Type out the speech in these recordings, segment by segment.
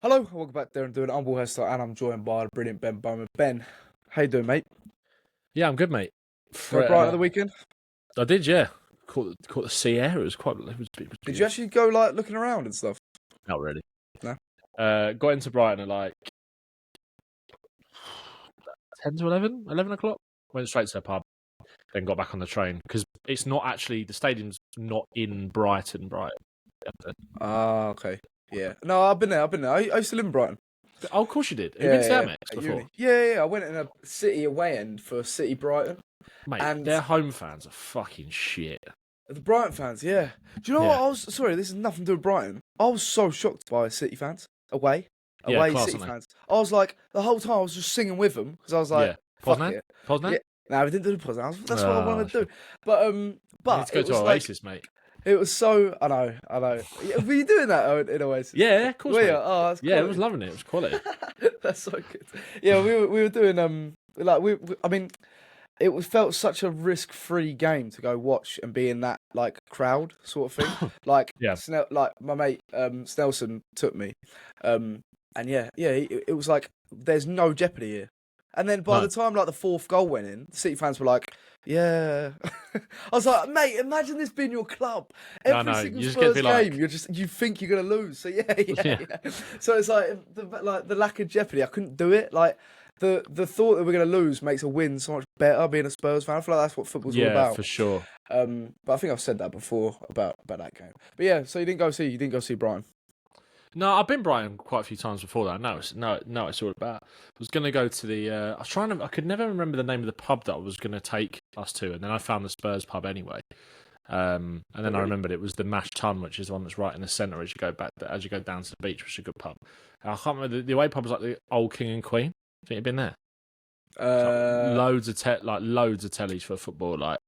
Hello, welcome back there and doing Humble Hester, and I'm joined by the brilliant Ben Bowman. Ben, how you doing, mate? Yeah, I'm good, mate. For Brighton at the weekend? I did, yeah. Caught the sea air. It was quite. It was Did you actually go like looking around and stuff? Not really. No. Got into Brighton at like 10 to 11 o'clock. Went straight to the pub, then got back on the train because it's not actually the stadium's not in Brighton. Ah, okay. Yeah. No, I've been there. I used to live in Brighton. Oh, of course you did. Have you been to Amex before? Yeah. I went in a City away end for City Brighton. Mate, and their home fans are fucking shit. The Brighton fans, yeah. Do you know what? Sorry, this has nothing to do with Brighton. I was so shocked by City fans away City fans. I was like, the whole time I was just singing with them because I was like, fuck it. Post-Ange? Yeah. No, we didn't do the Post-Ange. That's what I wanted to do. But let's go to Oasis, mate. It was so. I know. Were you doing that in Oasis? Yeah, of course. Oh, that's yeah, I was loving it. It was quality. That's so good. Yeah, we were doing I mean, it felt such a risk-free game to go watch and be in that like crowd sort of thing. Like like my mate Snelson took me, and it was like there's no jeopardy here. And then by the time like the fourth goal went in, the City fans were like, "Yeah." I was like, "Mate, imagine this being your club. Every single Spurs game, you think you're gonna lose." So yeah. So it's like the lack of jeopardy. I couldn't do it. Like the thought that we're gonna lose makes a win so much better. Being a Spurs fan, I feel like that's what football's all about. Yeah, for sure. But I think I've said that before about that game. But yeah, so you didn't go see Brighton. No, I've been Brighton quite a few times before that. No, it's all about. I was going to go to the. I was trying to. I could never remember the name of the pub that I was going to take us to, and then I found the Spurs pub anyway. And then I remembered it was the Mash Tun, which is the one that's right in the centre as you go down to the beach, which is a good pub. I can't remember the away pub was like the Old King and Queen. Think you've been there? Loads of tellies for football. Like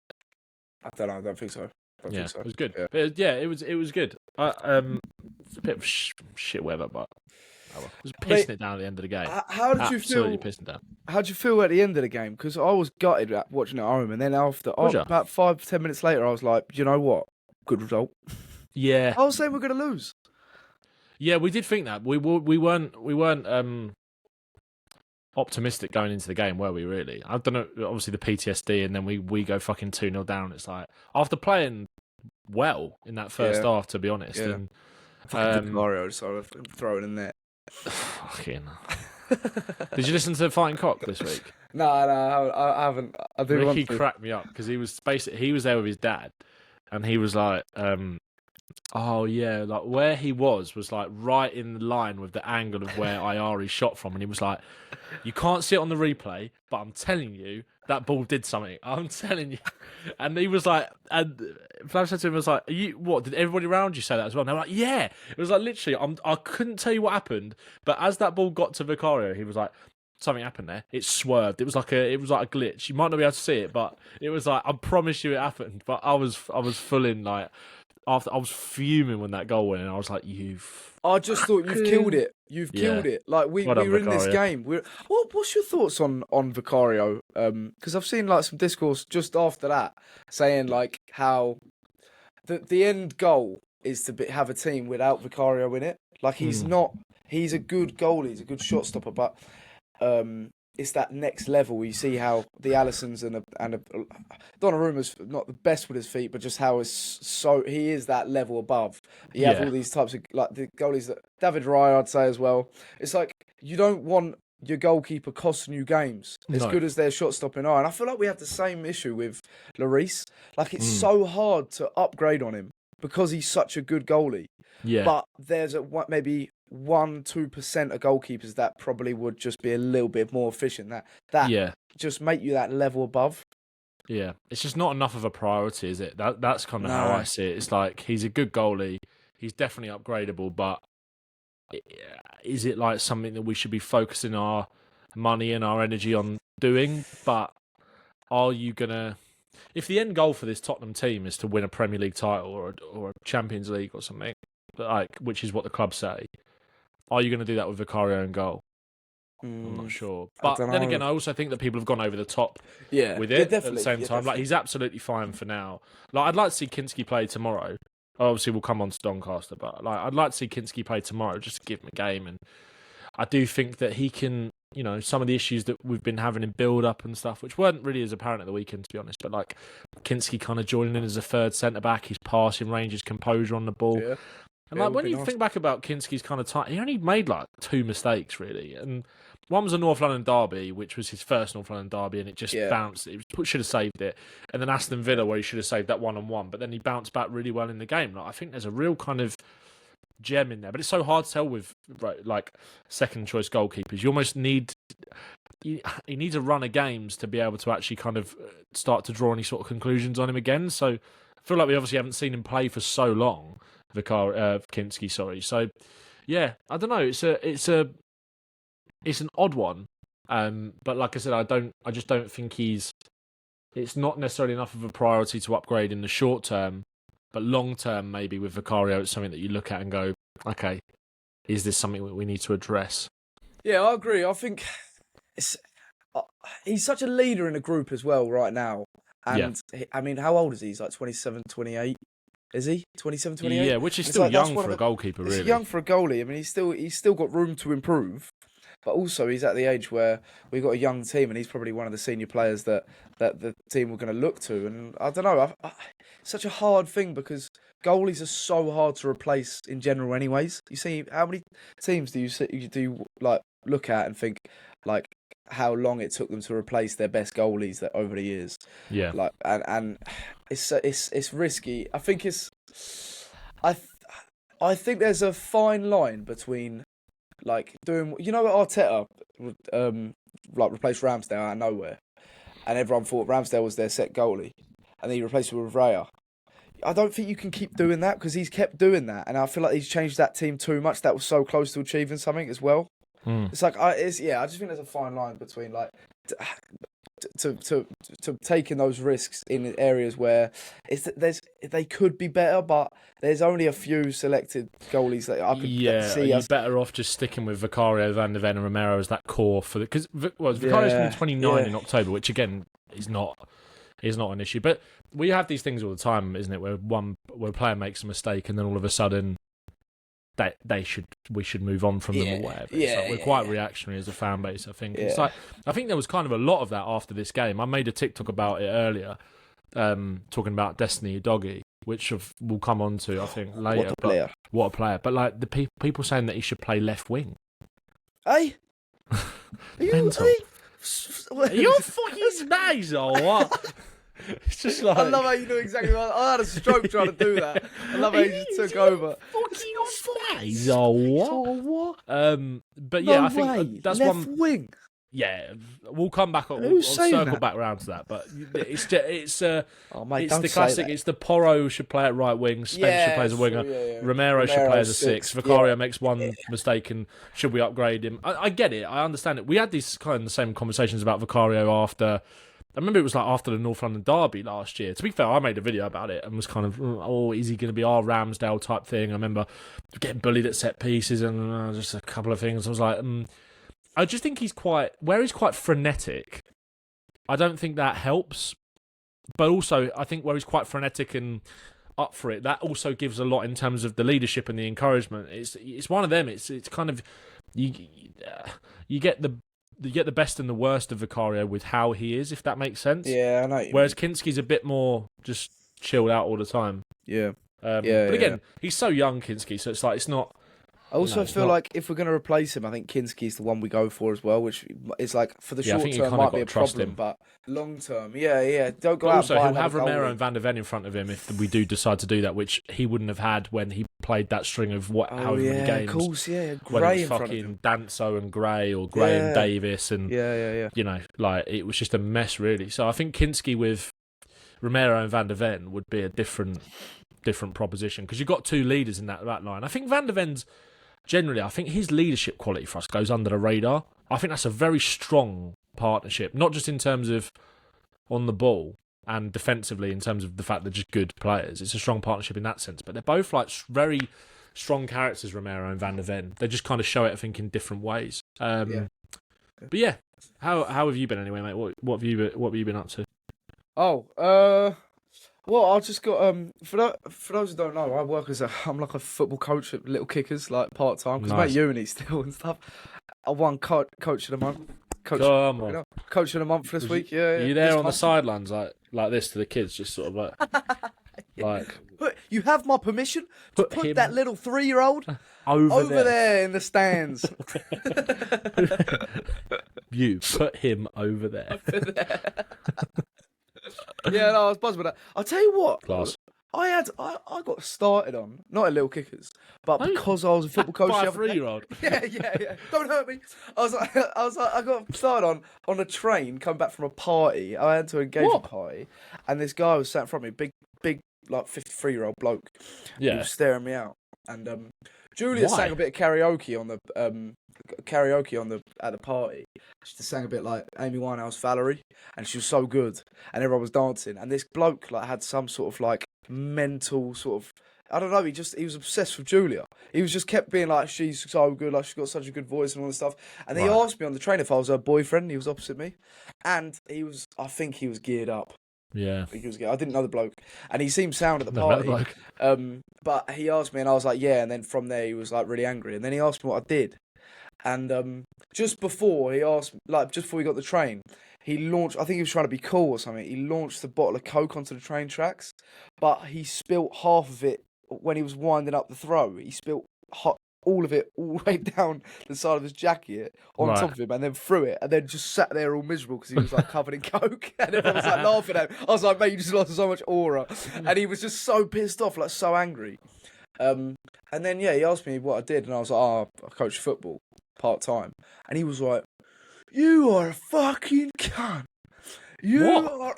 I don't know. I don't think so. It was good. Yeah. But it was good. It's a bit of shit weather, but I was pissing it down at the end of the game. How did you feel? Absolutely pissing down. How did you feel at the end of the game? Because I was gutted watching it at home, and then after about 5-10 minutes later, I was like, you know what? Good result. Yeah. I was saying we're going to lose. Yeah, we did think that. We weren't optimistic going into the game, were we? Really? I don't know. Obviously, the PTSD, and then we go fucking 2-0 down. It's like after playing well in that first half, to be honest. Yeah. And Mario, so I'll throw it in there. Fucking. Did you listen to Fighting Cock this week? No, I haven't. I do. Ricky cracked me up because he was there with his dad, and he was like, "Oh yeah, like where he was like right in line with the angle of where Ayari shot from," and he was like, "You can't see it on the replay, but I'm telling you that ball did something. I'm telling you." And he was like, and Flav said to him, "Was like, are you what? Did everybody around you say that as well?" And they were like, "Yeah." It was like literally, I couldn't tell you what happened, but as that ball got to Vicario, he was like, something happened there. It swerved. It was like a glitch. You might not be able to see it, but it was like, I promise you it happened. But I was full in like. After I was fuming when that goal went in, I was like, I just thought you've killed it. You've killed it. Like we were in this game. What's your thoughts on Vicario? Because I've seen like some discourse just after that saying like how the end goal is to have a team without Vicario in it. Like he's not. He's a good goalie. He's a good shot stopper, but it's that next level. You see how the Allisons and Donnarumma's not the best with his feet, but just how he is that level above. You have all these types of like the goalies that David Raya, I'd say as well. It's like you don't want your goalkeeper costing you games as good as their shot stopping are, and I feel like we have the same issue with Lloris. Like it's so hard to upgrade on him because he's such a good goalie. Yeah, but there's maybe 1-2% of goalkeepers that probably would just be a little bit more efficient. That just make you that level above. Yeah, it's just not enough of a priority, is it? That's kind of how I see it. It's like he's a good goalie, he's definitely upgradable, but is it like something that we should be focusing our money and our energy on doing? But are you gonna? If the end goal for this Tottenham team is to win a Premier League title or a Champions League or something, like which is what the club say, are you going to do that with Vicario in goal? I'm not sure. But then again, I also think that people have gone over the top with it at the same time. Like he's absolutely fine for now. Like I'd like to see Kinski play tomorrow. obviously we'll come on to Doncaster, but like I'd like to see Kinski play tomorrow just to give him a game. And I do think that he can, some of the issues that we've been having in build-up and stuff, which weren't really as apparent at the weekend, to be honest, but like Kinski kind of joining in as a third centre-back, his passing range, his composure on the ball. Yeah. And like when you think back about Kinski's kind of time, he only made like 2 mistakes, really. And one was a North London derby, which was his first North London derby, and it just bounced. Should have saved it. And then Aston Villa, where he should have saved that 1-on-1, but then he bounced back really well in the game. Like, I think there's a real kind of gem in there, but it's so hard to tell with like second choice goalkeepers. You almost need he needs a run of games to be able to actually kind of start to draw any sort of conclusions on him again. So I feel like we obviously haven't seen him play for so long, Kinski, sorry. So yeah, I don't know. It's an odd one, but like I said, I just don't think it's not necessarily enough of a priority to upgrade in the short term. But long term, maybe with Vicario, it's something that you look at and go, okay, is this something that we need to address? Yeah, I agree. I think he's such a leader in the group as well right now. And I mean, how old is he? He's like 27, 28. Is he 27, 28? Yeah, which is still young for a goalkeeper, really. He's young for a goalie. I mean, he's still got room to improve. But also, he's at the age where we've got a young team, and he's probably one of the senior players that the team were going to look to. And I don't know, it's such a hard thing because goalies are so hard to replace in general, anyways. You see, how many teams do you like look at and think like how long it took them to replace their best goalies that over the years? Yeah, like and it's risky. I think I think there's a fine line between like doing, Arteta like replaced Ramsdale out of nowhere, and everyone thought Ramsdale was their set goalie, and then he replaced him with Raya. I don't think you can keep doing that because he's kept doing that, and I feel like he's changed that team too much. That was so close to achieving something as well. It's like I just think there's a fine line between like to taking those risks in areas where they could be better, but there's only a few selected goalies that I could see. You're better off just sticking with Vicario, Van der Ven, and Romero as that core for because Vicario's going to be 29 in October, which again is not an issue. But we have these things all the time, isn't it? Where a player makes a mistake and then all of a sudden we should move on from them or whatever. We're quite reactionary as a fan base, I think. It's like I think there was kind of a lot of that after this game. I made a TikTok about it earlier, talking about Destiny Udogie, which we'll come on to, I think, later. What a player. But like the people saying that he should play left wing. Hey? Mental. Are you fucking nice or what? It's just like... I love how you do exactly that. I had a stroke trying to do that. I love how you just took over. Fucking flies or what? But yeah, I think that's left wing. Yeah, we'll come back. We'll circle back around to that. But it's the classic. It's the Porro should play at right wing. Spence should play as a winger. Romero should play as a six. Vicario makes one mistake, and should we upgrade him? I get it. I understand it. We had these kind of the same conversations about Vicario after. I remember it was like after the North London derby last year. To be fair, I made a video about it and was kind of, is he going to be our Ramsdale type thing? I remember getting bullied at set pieces and just a couple of things. I was like, I just think he's quite frenetic. I don't think that helps. But also, I think where he's quite frenetic and up for it, that also gives a lot in terms of the leadership and the encouragement. It's one of them. It's kind of, you get the best and the worst of Vicario with how he is, if that makes sense. Yeah, I know. Whereas Kinski's a bit more just chilled out all the time. Yeah. But again, he's so young, Kinski, so it's like it's not. I also feel like if we're going to replace him, I think Kinski's the one we go for as well, which is like for the short term might be a problem, but long term, don't go out. Also, he'll have Romero and Van der Ven in front of him if we do decide to do that, which he wouldn't have had when he played that string of however many games. Of course, yeah. Gray in front of him. Danso and Gray or Gray and Davis and like it was just a mess really. So I think Kinski with Romero and Van der Ven would be a different proposition because you've got two leaders in that line. I think Van der Ven's generally, I think his leadership quality for us goes under the radar. I think that's a very strong partnership, not just in terms of on the ball and defensively in terms of the fact they're just good players. It's a strong partnership in that sense, but they're both like very strong characters, Romero and Van der Ven. They just kind of show it, I think, in different ways. But yeah, how have you been anyway, mate? What have you been up to? Well, I just got for those who don't know, I'm like a football coach at Little Kickers, like part time, because I'm at Nice. uni still and stuff. I won coach of the month. Come on. Coach of the month this week. Yeah, Are you there this on the month. sidelines like this to the kids, just sort of like You have my permission to Put put him- that little 3-year-old over there in the stands. You put him over there. Yeah, no, I was buzzed with that. I'll tell you what. Class. I got started on, not at Little Kickers, but because I was a football coach. By the a other day. 3-year-old. Yeah. Don't hurt me. I got started on a train coming back from a party. I had to engage a party, and this guy was sat in front of me, big, like 53-year-old bloke. Yeah. He was staring me out, and Julia Why? sang a bit of karaoke at the party. She sang a bit like Amy Winehouse, Valerie, and she was so good, and everyone was dancing. And this bloke like had some sort of like mental sort of, I don't know. He was obsessed with Julia. He was just kept being like, she's so good, like she's got such a good voice and all this stuff. And he asked me on the train if I was her boyfriend. He was opposite me, and I think he was geared up. Yeah. I didn't know the bloke, and he seemed sound at the party. But he asked me, and I was like, yeah. And then from there, he was like really angry. And then he asked me what I did, and just before we got the train, he launched. I think he was trying to be cool or something. He launched the bottle of Coke onto the train tracks, but he spilt half of it when he was winding up the throw. He spilt all of it all the way down the side of his jacket on top of him, and then threw it, and then just sat there all miserable because he was like covered in Coke, and everyone was like laughing at him. I was like, mate, you just lost so much aura, and he was just so pissed off, like so angry. And then he asked me what I did, and I was like, I coach football part time, and he was like, you are a fucking cunt. You are.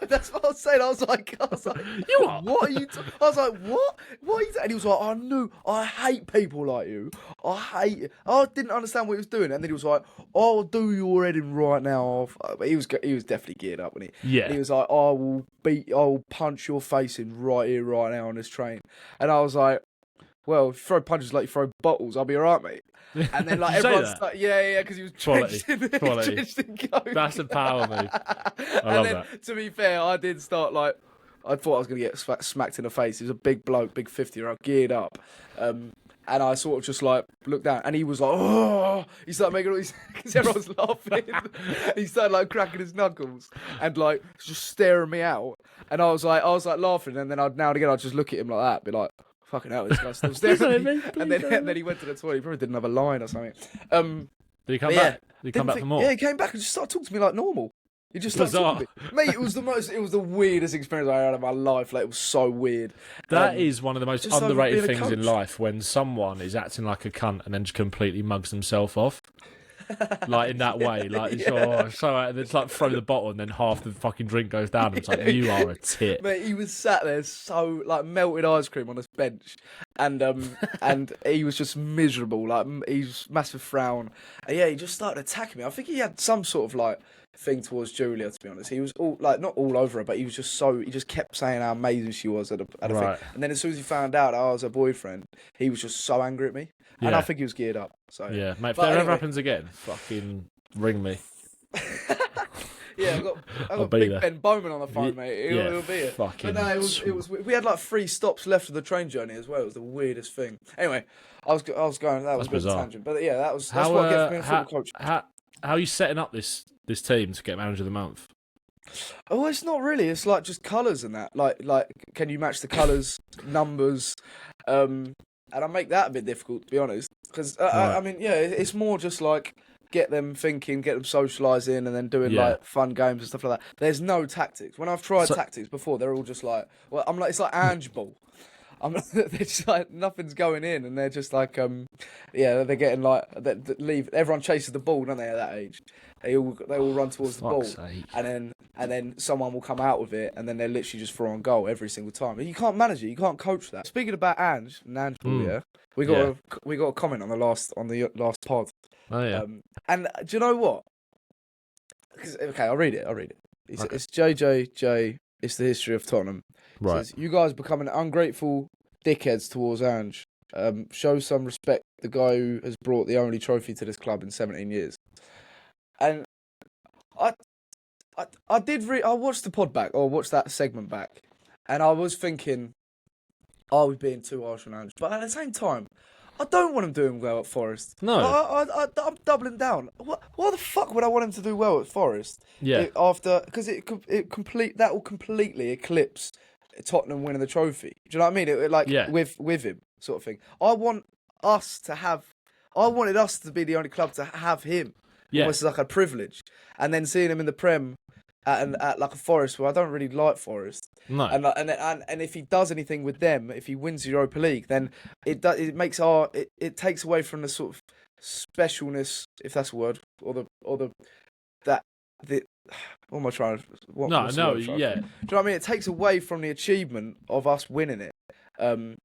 That's what I was saying. I was like, You are. What are you? I was like, what? What are you? And he was like, I hate people like you. I hate it. I didn't understand what he was doing, and then he was like, I'll do your head in right now. But he was definitely geared up, wasn't he? Yeah. And he was like, I will punch your face in right here, right now on this train. And I was like, well, if you throw punches like you throw bottles, I'll be alright, mate. And then like everyone started, because he was drenched in Coke. That's a power move. I love that. To be fair, I did start like, I thought I was going to get smacked in the face. He was a big bloke, big 50-year-old, geared up. And I sort of just like looked down, and he was like, oh, he started making all these, because everyone was laughing. He started like cracking his knuckles and like just staring me out. And I was like laughing, and then now and again I'd just look at him like that, be like, fucking hell, this guy's still staring at me. And then he went to the toilet. He probably didn't have a line or something. Did he come back? Did he come back for more? Yeah, he came back and just started talking to me like normal. He just started talking to me. Mate, it was the weirdest experience I had in my life. Like, it was so weird. That is one of the most just underrated being a things in coach. life, when someone is acting like a cunt and then just completely mugs themselves off. Like in that way, like it's like throw the bottle and then half the fucking drink goes down. And it's like, you are a tit. Mate, he was sat there so like melted ice cream on this bench, and he was just miserable. Like, he was massive frown. And he just started attacking me. I think he had some sort of like thing towards Julia, to be honest. He was all like, not all over her, but he just kept saying how amazing she was at a thing. And then as soon as he found out I was her boyfriend, he was just so angry at me. And I think he was geared up. So yeah, mate, if that ever happens again, fucking ring me. Yeah, I've got Big Ben Bowman on the phone, mate. It'll be it. But no, it was. We had like 3 stops left of the train journey as well. It was the weirdest thing. Anyway, I was going. That was a bit of a tangent, but yeah, that's what I get from being a football coach. How are you setting up this team to get manager of the month? Oh, it's not really. It's like just colours and that. Like, can you match the colours, numbers? And I make that a bit difficult, to be honest, because I mean, it's more just like get them thinking, get them socialising, and then doing like fun games and stuff like that. There's no tactics. When I've tried tactics before, they're all just like, well, I'm like, it's like Ange ball. They're just like, nothing's going in, and they're just like, they're getting like, leave. Everyone chases the ball, don't they? At that age, they all run towards the ball, and then someone will come out with it, and then they're literally just throwing goal every single time. And you can't manage it. You can't coach that. Speaking about Ange ball, we got a comment on the last pod. Oh yeah. And do you know what? Okay, I'll read it. It's JJJ. It's the history of Tottenham. Right. It says, you guys becoming ungrateful dickheads towards Ange. Show some respect. The guy who has brought the only trophy to this club in 17 years. And I watched the pod back, or watched that segment back, And I was thinking, are we being too harsh on Ange? But at the same time, I don't want him doing well at Forest. No. I'm doubling down. Why the fuck would I want him to do well at Forest? Yeah. Because that will completely eclipse Tottenham winning the trophy. Do you know what I mean? With him sort of thing. I wanted us to be the only club to have him. Yeah. Almost like a privilege. And then seeing him in the Prem at like a Forest where I don't really like Forest. No. And if he does anything with them, if he wins the Europa League, then it takes away from the sort of specialness, if that's a word, what am I trying to? Yeah. Do you know what I mean? It takes away from the achievement of us winning it.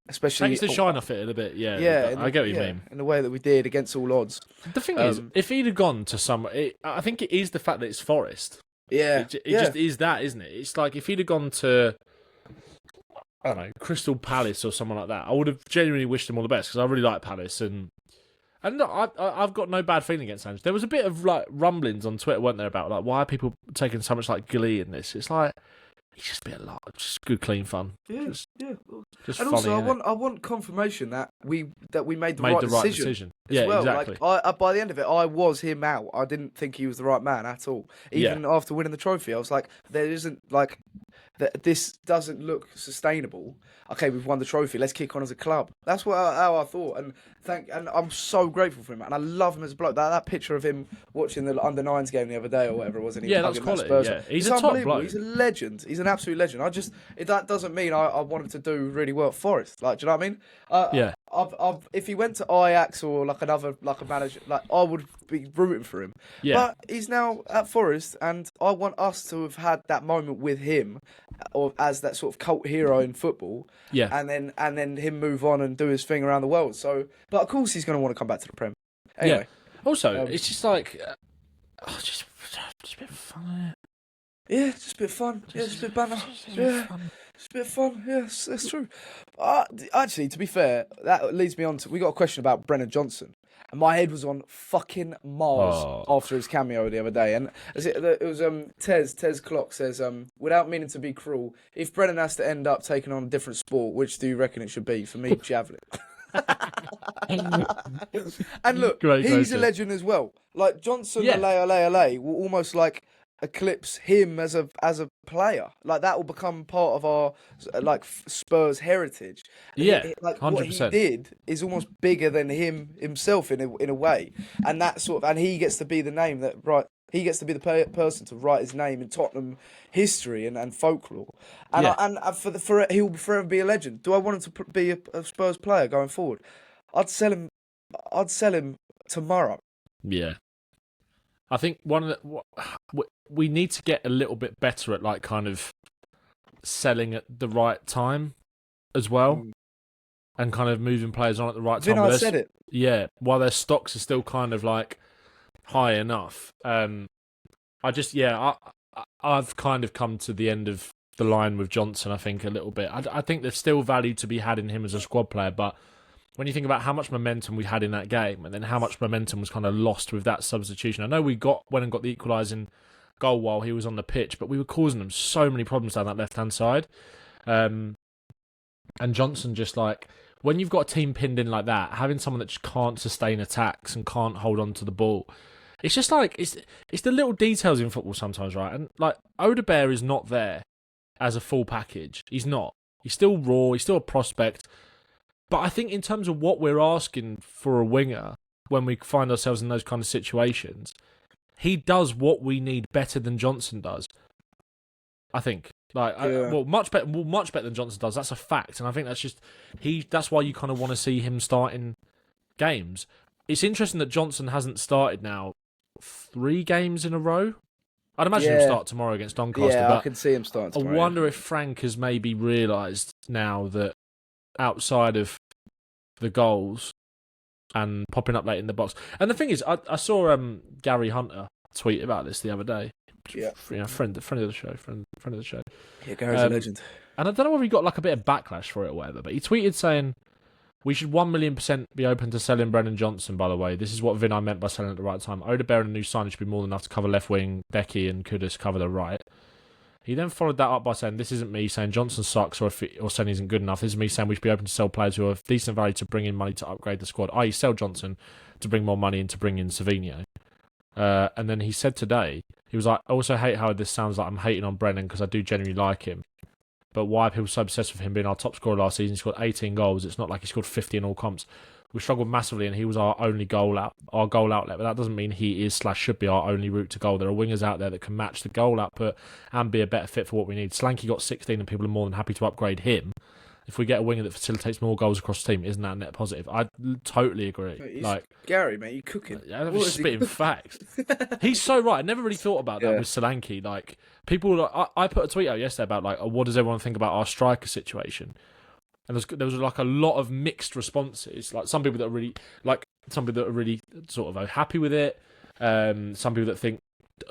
Especially takes the shine off it a bit, yeah. I get what you mean. In the way that we did against all odds. The thing is, if he'd have gone to I think it is the fact that it's Forest. Yeah, it just is that, isn't it? It's like if he'd have gone to, I don't know, Crystal Palace or someone like that, I would have genuinely wished him all the best because I really like Palace and look, I've got no bad feeling against Ange. There was a bit of like rumblings on Twitter, weren't there, about like why are people taking so much like glee in this? It's like it's just a bit of just good, clean fun. Yeah, just and funny, also, I want confirmation that we made the right decision. Yeah, well. exactly. Like, by the end of it, I was him out. I didn't think he was the right man at all. Even after winning the trophy, I was like, there isn't like this doesn't look sustainable. Okay, we've won the trophy. Let's kick on as a club. That's how I thought. And I'm so grateful for him. And I love him as a bloke. That picture of him watching the under-9s game the other day or whatever, wasn't he? Yeah, that's quality. Yeah. He's a top bloke. He's a legend. He's an absolute legend. That doesn't mean I want him to do really well at Forest. Like, do you know what I mean? Yeah. If he went to Ajax or like a manager, like I would be rooting for him. Yeah. But he's now at Forest, and I want us to have had that moment with him, or as that sort of cult hero in football. Yeah. And then him move on and do his thing around the world. So, but of course he's going to want to come back to the Prem. Anyway. Yeah. Also, it's just like, just a bit of fun. Yeah, just a bit of fun. Just a bit of banter. Just a bit of fun. Yes, that's true. Actually, to be fair, that leads me on to... We got a question about Brennan Johnson. And my head was on fucking Mars after his cameo the other day. And it was Tez Clock says, without meaning to be cruel, if Brennan has to end up taking on a different sport, which do you reckon it should be? For me, javelin. And look, he's a legend as well. Like Johnson, Alay will almost like eclipse him as a player. Like that will become part of our like Spurs heritage. Yeah, like 100%. What he did is almost bigger than himself in a way, and that and he gets to be the name that He gets to be the person to write his name in Tottenham history and folklore, and he will forever be a legend. Do I want him to be a Spurs player going forward? I'd sell him tomorrow. Yeah, I think we need to get a little bit better at like kind of selling at the right time as well, and kind of moving players on at the right time. I said it. Yeah, while their stocks are still kind of like high enough. I've kind of come to the end of the line with Johnson, I think, a little bit. I think there's still value to be had in him as a squad player, but when you think about how much momentum we had in that game and then how much momentum was kind of lost with that substitution, I know we went and got the equalising goal while he was on the pitch, but we were causing them so many problems down that left-hand side. And Johnson just like, when you've got a team pinned in like that, having someone that just can't sustain attacks and can't hold on to the ball, it's just like, it's the little details in football sometimes, right? And like, Odoberts is not there as a full package. He's not. He's still raw, he's still a prospect. But I think in terms of what we're asking for a winger, when we find ourselves in those kind of situations, he does what we need better than Johnson does. I think. Much better than Johnson does. That's a fact. And I think that's why you kind of want to see him starting games. It's interesting that Johnson hasn't started now 3 games in a row. I'd imagine him start tomorrow against Doncaster. Yeah, but I can see him starting tomorrow. I wonder if Frank has maybe realised now that outside of the goals and popping up late in the box. And the thing is, I saw Gary Hunter tweet about this the other day. Yeah, friend of the show. Yeah, Gary's a legend. And I don't know whether he got like a bit of backlash for it or whatever, but he tweeted saying, "We should 1,000,000% be open to selling Brennan Johnson, by the way. This is what Vinay meant by selling at the right time. Odoberts and a new signing should be more than enough to cover left wing, Becky and Kudus cover the right." He then followed that up by saying, "This isn't me saying Johnson sucks or saying he isn't good enough. This is me saying we should be open to sell players who are of decent value to bring in money to upgrade the squad, i.e. sell Johnson to bring more money and to bring in Savinho." And then he said today, he was like, "I also hate how this sounds like I'm hating on Brennan because I do genuinely like him. But why are people so obsessed with him being our top scorer last season? He scored 18 goals. It's not like he scored 50 in all comps. We struggled massively and he was our only goal outlet. But that doesn't mean he is / should be our only route to goal. There are wingers out there that can match the goal output and be a better fit for what we need. Slanky got 16 and people are more than happy to upgrade him. If we get a winger that facilitates more goals across the team, isn't that a net positive?" I totally agree. Gary, mate, you cooking. Yeah, I'm spitting facts. He's so right. I never really thought about that with Solanke. Like, people, I put a tweet out yesterday about, like, what does everyone think about our striker situation? And there was like a lot of mixed responses. Like, some people that are really sort of happy with it. Some people that think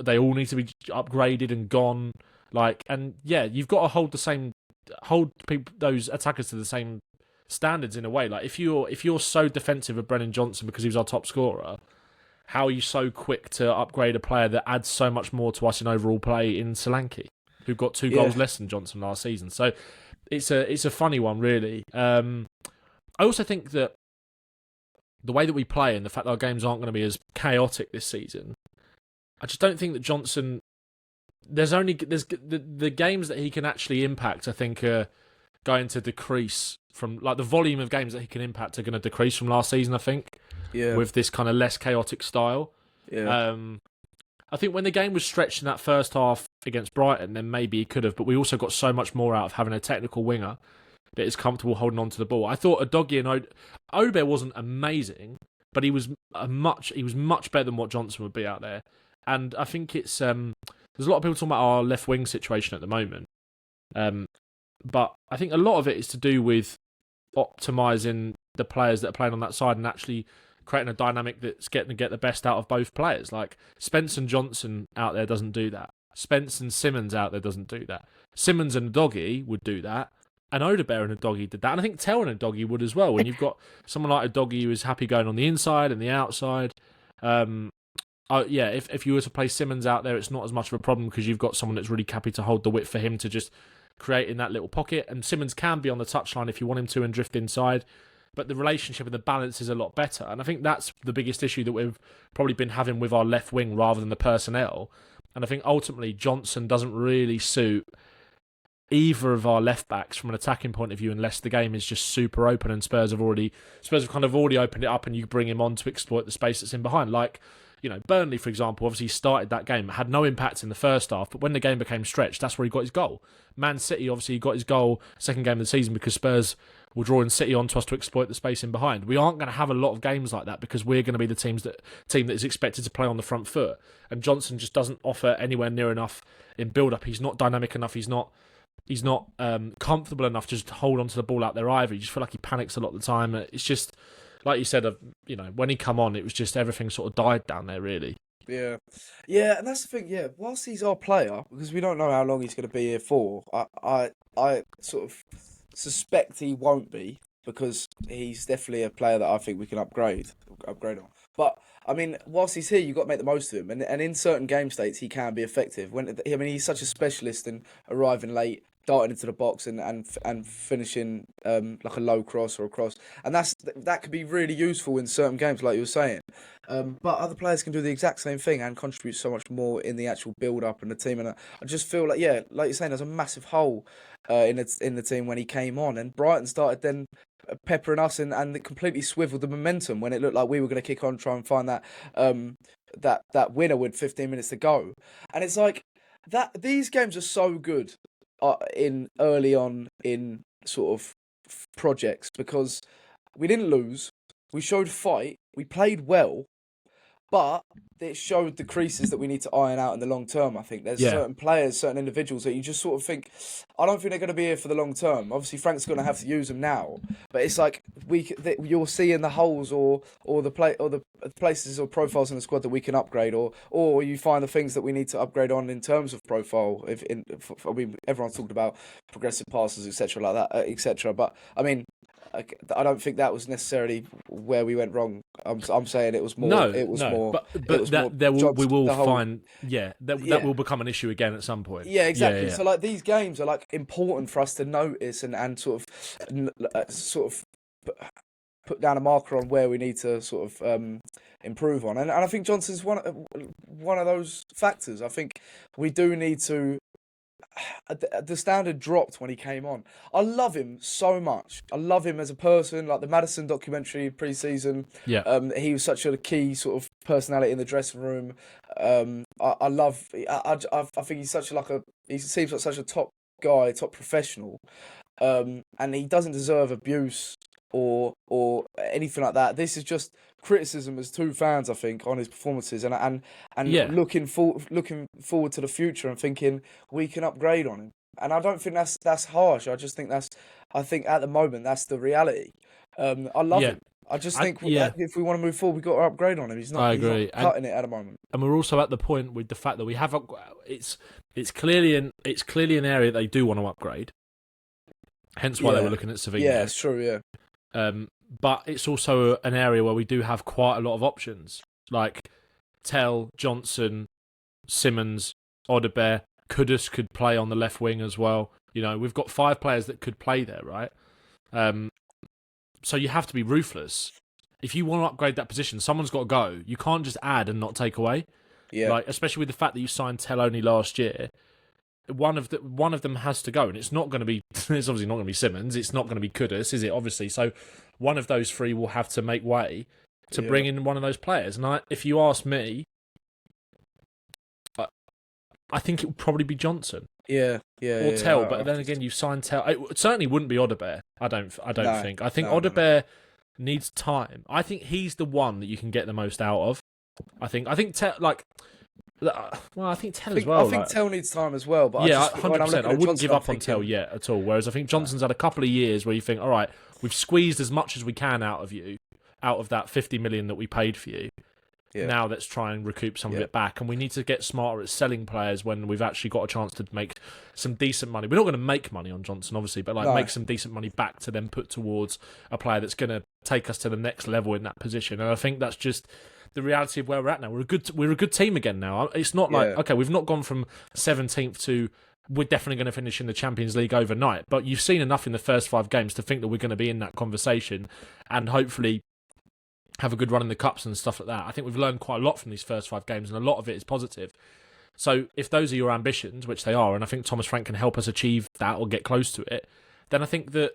they all need to be upgraded and gone. Like, and yeah, you've got to hold those attackers to the same standards in a way. Like, if you're so defensive of Brennan Johnson because he was our top scorer, how are you so quick to upgrade a player that adds so much more to us in overall play in Solanke, who got 2 goals less than Johnson last season? So it's a funny one, really. I also think that the way that we play and the fact that our games aren't going to be as chaotic this season, I just don't think that Johnson. There's the games that he can actually impact, I think, are going to decrease from, like, the volume of games that he can impact are going to decrease from last season, I think. Yeah. With this kind of less chaotic style. Yeah. I think when the game was stretched in that first half against Brighton, then maybe he could have, but we also got so much more out of having a technical winger that is comfortable holding on to the ball. I thought Udogie and Odoberts wasn't amazing, but he was much better than what Johnson would be out there. And I think it's there's a lot of people talking about our left wing situation at the moment. But I think a lot of it is to do with optimising the players that are playing on that side and actually creating a dynamic that's getting to get the best out of both players. Like, Spence and Johnson out there doesn't do that. Spence and Simmons out there doesn't do that. Simmons and Udogie would do that. And Odoberts and Udogie did that. And I think Tell and Udogie would as well. When you've got someone like Udogie who is happy going on the inside and the outside. If you were to play Simmons out there, it's not as much of a problem because you've got someone that's really happy to hold the width for him to just create in that little pocket. And Simmons can be on the touchline if you want him to and drift inside. But the relationship and the balance is a lot better. And I think that's the biggest issue that we've probably been having with our left wing rather than the personnel. And I think ultimately Johnson doesn't really suit either of our left backs from an attacking point of view unless the game is just super open and Spurs have kind of already opened it up and you bring him on to exploit the space that's in behind. Like, you know, Burnley, for example, obviously started that game, had no impact in the first half, but when the game became stretched, that's where he got his goal. Man City, obviously, he got his goal second game of the season because Spurs were drawing City onto us to exploit the space in behind. We aren't going to have a lot of games like that because we're going to be the team that is expected to play on the front foot. And Johnson just doesn't offer anywhere near enough in build-up. He's not dynamic enough. He's not comfortable enough to just hold onto the ball out there either. You just feel like he panics a lot of the time. It's just, like you said, when he come on, it was just everything sort of died down there, really. Yeah, and that's the thing. Yeah, whilst he's our player, because we don't know how long he's going to be here for, I sort of suspect he won't be because he's definitely a player that I think we can upgrade on. But I mean, whilst he's here, you've got to make the most of him, and in certain game states, he can be effective. He's such a specialist in arriving late, darting into the box and finishing like a low cross or a cross, and that could be really useful in certain games, like you were saying. But other players can do the exact same thing and contribute so much more in the actual build-up and the team. And I just feel like, like you're saying, there's a massive hole in the team when he came on, and Brighton started then peppering us and it completely swiveled the momentum when it looked like we were going to kick on, try and find that winner with 15 minutes to go. And it's like that. These games are so good in early on in sort of projects because we didn't lose, we showed fight, we played well, but it showed the creases that we need to iron out in the long term. I think there's certain players, certain individuals that you just sort of think, I don't think they're going to be here for the long term. Obviously, Frank's going to have to use them now, but it's like you're seeing the holes or the places or profiles in the squad that we can upgrade, or you find the things that we need to upgrade on in terms of profile. Everyone's talked about progressive passes, etc., like that, etc. But I mean, I don't think that was necessarily where we went wrong. I'm saying it was more. No, it was no, more. but that we will find. Yeah, that will become an issue again at some point. Yeah, exactly. Yeah. So like these games are like important for us to notice and sort of put down a marker on where we need to sort of improve on. And I think Johnson's one of those factors. I think we do need to. The standard dropped when he came on. I love him so much. I love him as a person. Like the Maddison documentary pre-season. Yeah. He was such a key sort of personality in the dressing room. I love. I think he's such he seems like such a top guy, top professional. And he doesn't deserve abuse or anything like that. This is just criticism as two fans, I think, on his performances, and looking forward to the future and thinking we can upgrade on him. And I don't think that's harsh. I just think I think at the moment that's the reality. I love him. I just think if we want to move forward, we've got to upgrade on him. He's not cutting it at the moment. And we're also at the point with the fact that we have it's clearly an area they do want to upgrade. Hence why they were looking at Sevilla. Yeah, it's true. Yeah. But it's also an area where we do have quite a lot of options, like Tell, Johnson, Simmons, Odoberts. Kudus could play on the left wing as well. You know, we've got 5 players that could play there, right? So you have to be ruthless. If you want to upgrade that position, someone's got to go. You can't just add and not take away. Yeah. Like, especially with the fact that you signed Tell only last year. One of them has to go, and it's not going to be. It's obviously not going to be Simmons. It's not going to be Kudus, is it? Obviously, so one of those 3 will have to make way to bring in one of those players. And if you ask me, I think it would probably be Johnson. Yeah. Or Tell, but then again, you've signed Tell. It certainly wouldn't be Odoberts. I don't think. I think Odoberts needs time. I think he's the one that you can get the most out of. I think Tell, I think Tell as well. I think Tell needs time as well. But 100%. I wouldn't give up on Tell yet at all. Whereas I think Johnson's had a couple of years where you think, all right, we've squeezed as much as we can out of that 50 million that we paid for you. Yeah. Now let's try and recoup some of it back. And we need to get smarter at selling players when we've actually got a chance to make some decent money. We're not going to make money on Johnson, obviously, but make some decent money back to then put towards a player that's going to take us to the next level in that position. And I think that's just the reality of where we're at now. We're a good team again now. It's not like, okay, we've not gone from 17th to we're definitely going to finish in the Champions League overnight. But you've seen enough in the first 5 games to think that we're going to be in that conversation and hopefully have a good run in the cups and stuff like that. I think we've learned quite a lot from these first 5 games, and a lot of it is positive. So if those are your ambitions, which they are, and I think Thomas Frank can help us achieve that or get close to it, then I think that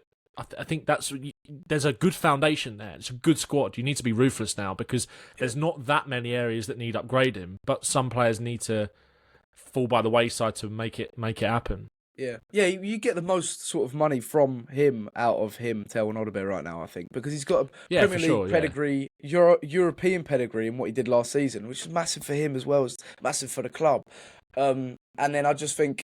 there's a good foundation there. It's a good squad. You need to be ruthless now because there's not that many areas that need upgrading, but some players need to fall by the wayside to make it happen. Yeah, you get the most sort of money from him out of him, Tell and Odoberts right now, I think, because he's got a Premier League pedigree, European pedigree in what he did last season, which is massive for him as well as massive for the club. And then I just think,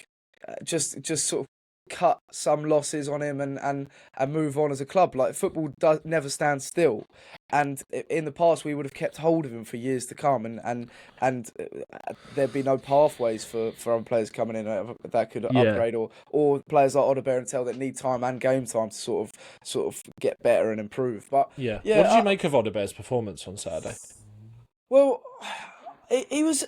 just sort of cut some losses on him and move on as a club. Like football never stands still, and in the past we would have kept hold of him for years to come, and there'd be no pathways for other players coming in that could upgrade or players like Odoberts and Tell that need time and game time to sort of get better and improve. But what did you make of Odoberts' performance on Saturday? Well, he was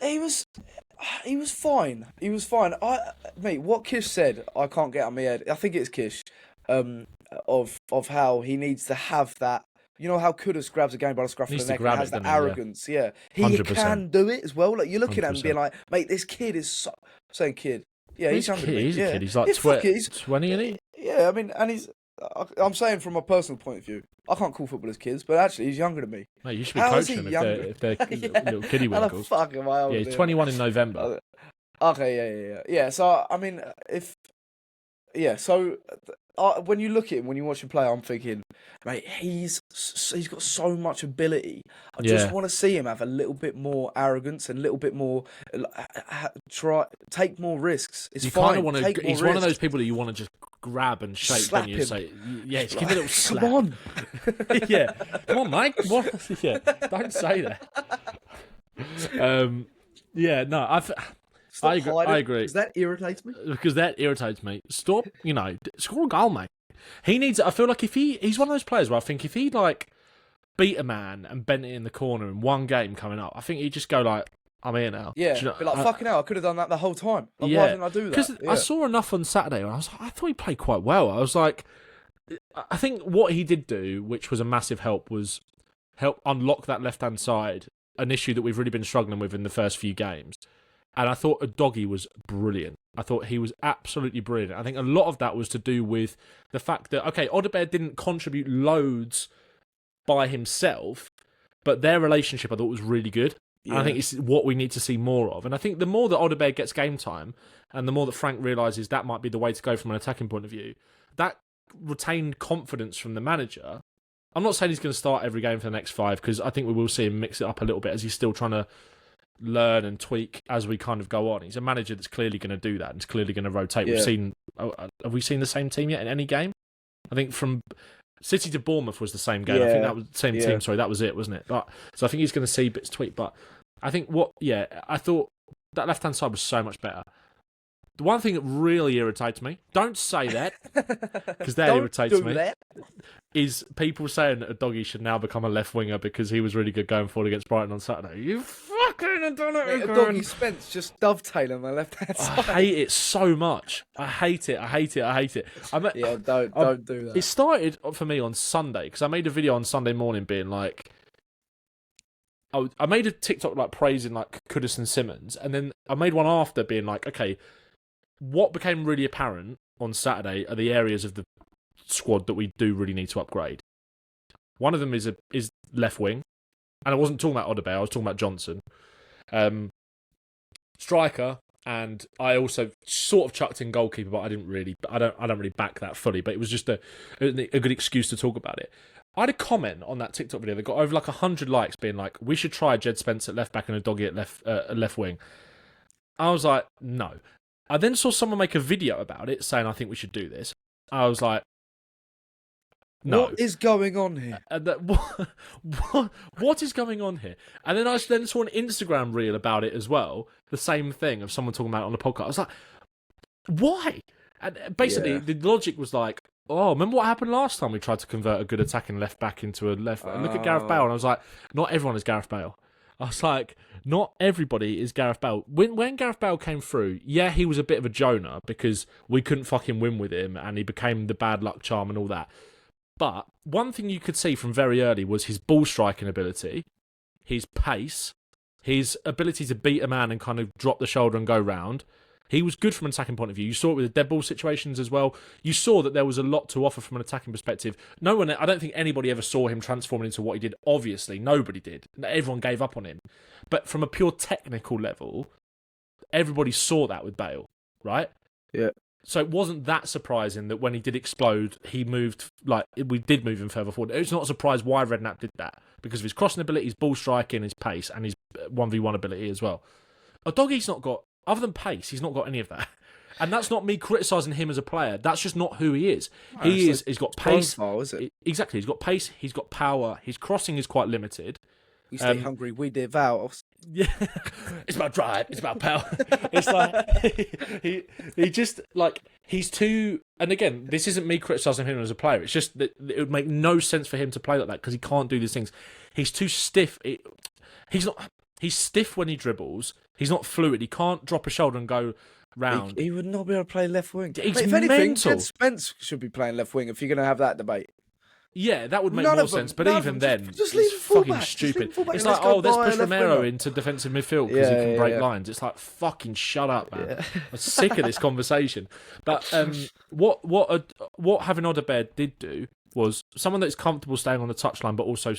fine. He was fine. What Kish said, I can't get out of my head. I think it's Kish, of how he needs to have that. You know how Kudus grabs a game by the scruff of the neck and has that arrogance. Yeah, he 100%. Can do it as well. Like you're looking 100%. At him being like, mate, this kid is saying kid. Yeah, he's younger than me. He's a kid. He's like 20, isn't he? Yeah, I mean, and I'm saying from a personal point of view, I can't call footballers kids, but actually he's younger than me. Mate, you should be coaching them if they're little kiddie winkles. How the fuck am I older? Yeah, he's 21 in November. Okay, yeah. So I mean, when you look at him, when you watch him play, I'm thinking, mate, he's got so much ability. I just want to see him have a little bit more arrogance and a little bit more take more risks. It's you fine. He's one of those people that you want to just grab and shake. Slap you him. Say, yeah, just give it a little slap. Come on. Yeah, come on, mate. What? Yeah, don't say that. I agree. Because that irritates me. Stop, score a goal, mate. He needs. I feel like if he's one of those players where I think if he like beat a man and bent it in the corner in one game coming up, I think he'd just go like, I'm here now. Yeah, you know, but like fucking hell, I could have done that the whole time. Like, why didn't I do that? Because I saw enough on Saturday, and I thought he played quite well. I was like, I think what he did do, which was a massive help, was help unlock that left-hand side, an issue that we've really been struggling with in the first few games. And I thought Udogie was brilliant. I thought he was absolutely brilliant. I think a lot of that was to do with the fact that, okay, Odoberts didn't contribute loads by himself, but their relationship I thought was really good. Yeah. And I think it's what we need to see more of. And I think the more that Odoberts gets game time, and the more that Frank realises that might be the way to go from an attacking point of view, that retained confidence from the manager. I'm not saying he's going to start every game for the next 5, because I think we will see him mix it up a little bit as he's still trying to learn and tweak as we kind of go on. He's a manager that's clearly going to do that and is clearly going to rotate. Yeah. Have we seen the same team yet in any game? I think from City to Bournemouth was the same game. Yeah. I think that was the same team. Sorry, that was it, wasn't it? So I think he's going to see bits tweak. But I think I thought that left-hand side was so much better. The one thing that really irritates me, don't say that, because that irritates me, is people saying that Udogie should now become a left winger because he was really good going forward against Brighton on Saturday. You fucking have done it again. Udogie Spence just dovetailing the left-hand side. I hate it so much. I hate it. Don't do that. It started for me on Sunday, because I made a video on Sunday morning being like, I made a TikTok like praising like Kudus and Simmons, and then I made one after being like, okay, what became really apparent on Saturday are the areas of the squad that we do really need to upgrade. One of them is left wing, and I wasn't talking about Odoberts, I was talking about Johnson. Striker, and I also sort of chucked in goalkeeper, but I don't really back that fully. But it was just a good excuse to talk about it. I had a comment on that TikTok video that got over like 100 likes, being like, "We should try Jed Spence at left back and Udogie at left wing." I was like, no. I then saw someone make a video about it saying, I think we should do this. I was like, no. What is going on here? What is going on here? And then I then saw an Instagram reel about it as well, the same thing of someone talking about it on the podcast. I was like, why? And basically, the logic was like, oh, remember what happened last time we tried to convert a good attacking left back into a left? Look at Gareth Bale. And I was like, not everyone is Gareth Bale. I was like, not everybody is Gareth Bale. When Gareth Bale came through, yeah, he was a bit of a Jonah because we couldn't fucking win with him and he became the bad luck charm and all that. But one thing you could see from very early was his ball striking ability, his pace, his ability to beat a man and kind of drop the shoulder and go round. He was good from an attacking point of view. You saw it with the dead ball situations as well. You saw that there was a lot to offer from an attacking perspective. I don't think anybody ever saw him transforming into what he did. Obviously, nobody did. Everyone gave up on him. But from a pure technical level, everybody saw that with Bale, right? Yeah. So it wasn't that surprising that when he did explode, we did move him further forward. It's not a surprise why Redknapp did that, because of his crossing ability, his ball striking, his pace, and his 1v1 ability as well. Udogie's not got, other than pace, he's not got any of that. And that's not me criticising him as a player. That's just not who he is. No, he's got pace. Profile, is it? Exactly. He's got pace. He's got power. His crossing is quite limited. We stay hungry. We devour. Yeah, it's about drive. It's about power. It's like he just like he's too. And again, this isn't me criticising him as a player. It's just that it would make no sense for him to play like that because he can't do these things. He's too stiff. He's not. He's stiff when he dribbles. He's not fluid. He can't drop a shoulder and go round. He would not be able to play left wing. If anything, mental. Jed Spence should be playing left wing if you're going to have that debate. Yeah, that would make more sense. But even then, just leave it's him fucking stupid. It's like, let's push Romero into defensive midfield because he can break lines. It's like, fucking shut up, man. Yeah. I'm sick of this conversation. But what having Odoberts did do was someone that's comfortable staying on the touchline, but also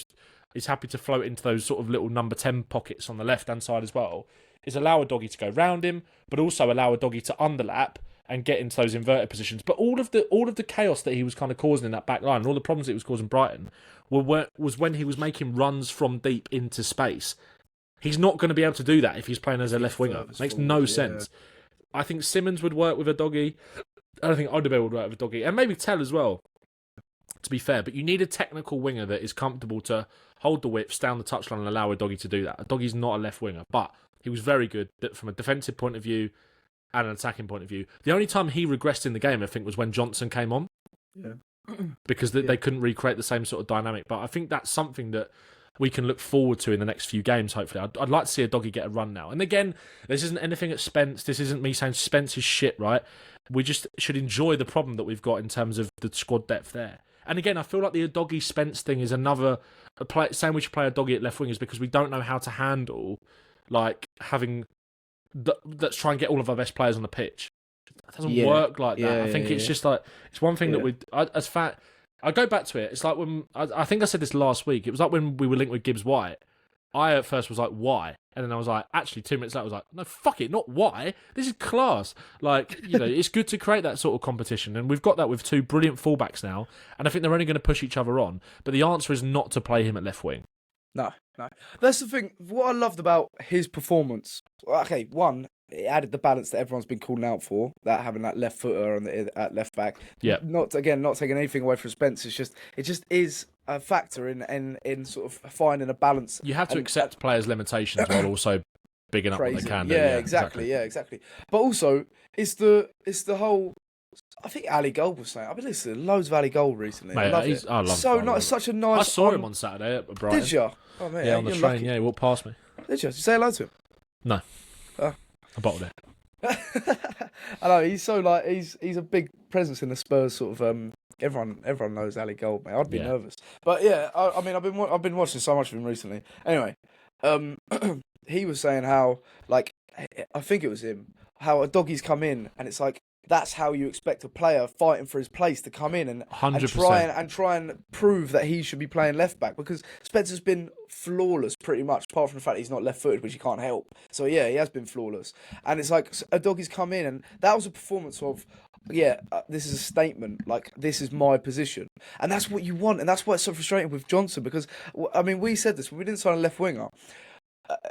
is happy to float into those sort of little number 10 pockets on the left-hand side as well, is allow Udogie to go round him, but also allow Udogie to underlap and get into those inverted positions. But all of the chaos that he was kind of causing in that back line, and all the problems it was causing Brighton, was when he was making runs from deep into space. He's not going to be able to do that if he's playing as a left winger. Makes no sense. I think Simmons would work with Udogie. I don't think Odoberts would work with Udogie. And maybe Tell as well, to be fair. But you need a technical winger that is comfortable to hold the width, stay on the touchline and allow Udogie to do that. Udogie's not a left winger, but he was very good from a defensive point of view and an attacking point of view. The only time he regressed in the game, I think, was when Johnson came on. Yeah. because they couldn't recreate the same sort of dynamic. But I think that's something that we can look forward to in the next few games, hopefully. I'd like to see Udogie get a run now. And again, this isn't anything at Spence. This isn't me saying Spence is shit, right? We just should enjoy the problem that we've got in terms of the squad depth there. And again, I feel like the Udogie Spence thing is another saying we should play Udogie at left wing is because we don't know how to handle like having let's try and get all of our best players on the pitch. It doesn't work like that. I think it's just like it's one thing that I go back to it. It's like when I think I said this last week. It was like when we were linked with Gibbs White. I at first was like, why? And then I was like, actually, 2 minutes later, I was like, no, fuck it, not why. This is class. Like, you know, it's good to create that sort of competition. And we've got that with two brilliant fullbacks now. And I think they're only going to push each other on. But the answer is not to play him at left wing. No. That's the thing. What I loved about his performance, okay, one, it added the balance that everyone's been calling out for, that having that left footer at left back. Yeah. Not taking anything away from Spence. It just is a factor in sort of finding a balance. You have to accept players' limitations while also bigging up what they can do. Yeah, exactly. But also, it's the whole. I think Ali Gold was saying. I've been listening to loads of Ali Gold recently. Mate, I love it. Such a nice. I saw him on Saturday at Brighton. Did you? Oh man, yeah, on the train. Lucky. Yeah, he walked past me. Did you say hello to him? No. Oh. I bottled it. I know he's so like he's a big presence in the Spurs sort of. Everyone knows Ali Gold, mate. I'd be nervous, but yeah, I mean, I've been watching so much of him recently. Anyway, he was saying how like I think it was him how Udogie's come in and it's like. That's how you expect a player fighting for his place to come in and try and prove that he should be playing left back because Spencer's been flawless pretty much, apart from the fact that he's not left footed, which you can't help. So yeah, he has been flawless, and it's like Udogie's come in and that was a performance of this is a statement. Like this is my position, and that's what you want, and that's why it's so frustrating with Johnson because I mean we said this when we didn't sign a left winger.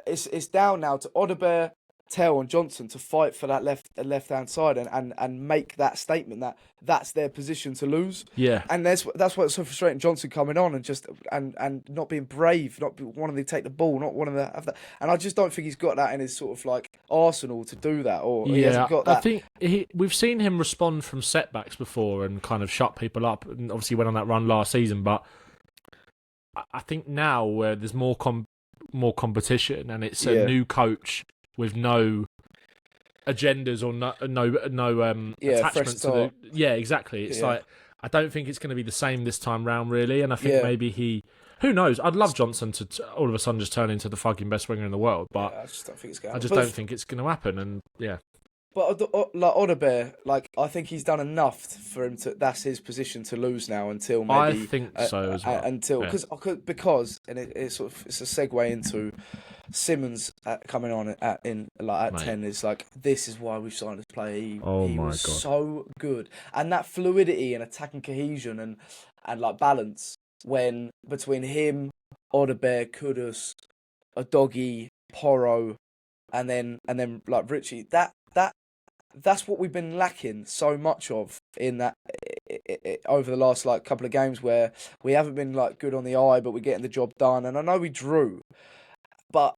It's down now to Odoberts, Tell and Johnson to fight for that left-hand side and make that statement that that's their position to lose. Yeah. And that's why it's so frustrating. Johnson coming on and just and not being brave, not wanting to take the ball, not wanting to have that. And I just don't think he's got that in his sort of like arsenal to do that. Or he hasn't got that. I think we've seen him respond from setbacks before and kind of shut people up. And obviously went on that run last season, but I think now where there's more competition and it's a new coach. With no agendas or no attachment to the exactly. It's like I don't think it's going to be the same this time round really, and I think maybe who knows? I'd love Johnson to all of a sudden just turn into the fucking best winger in the world, but I just don't think it's going. don't think it's going to happen, and But like Odoberts, like I think he's done enough for him to. That's his position to lose now until maybe. I think so as well. Until because and it's sort of it's a segue into Simmons coming on at 10 is like this is why we've signed this player. He was so good, and that fluidity and attacking cohesion and like balance when between him, Odoberts, Kudus, Udogie, Porro, and then like Richie that's what we've been lacking so much of in that over the last like couple of games where we haven't been like good on the eye, but we're getting the job done. And I know we drew, but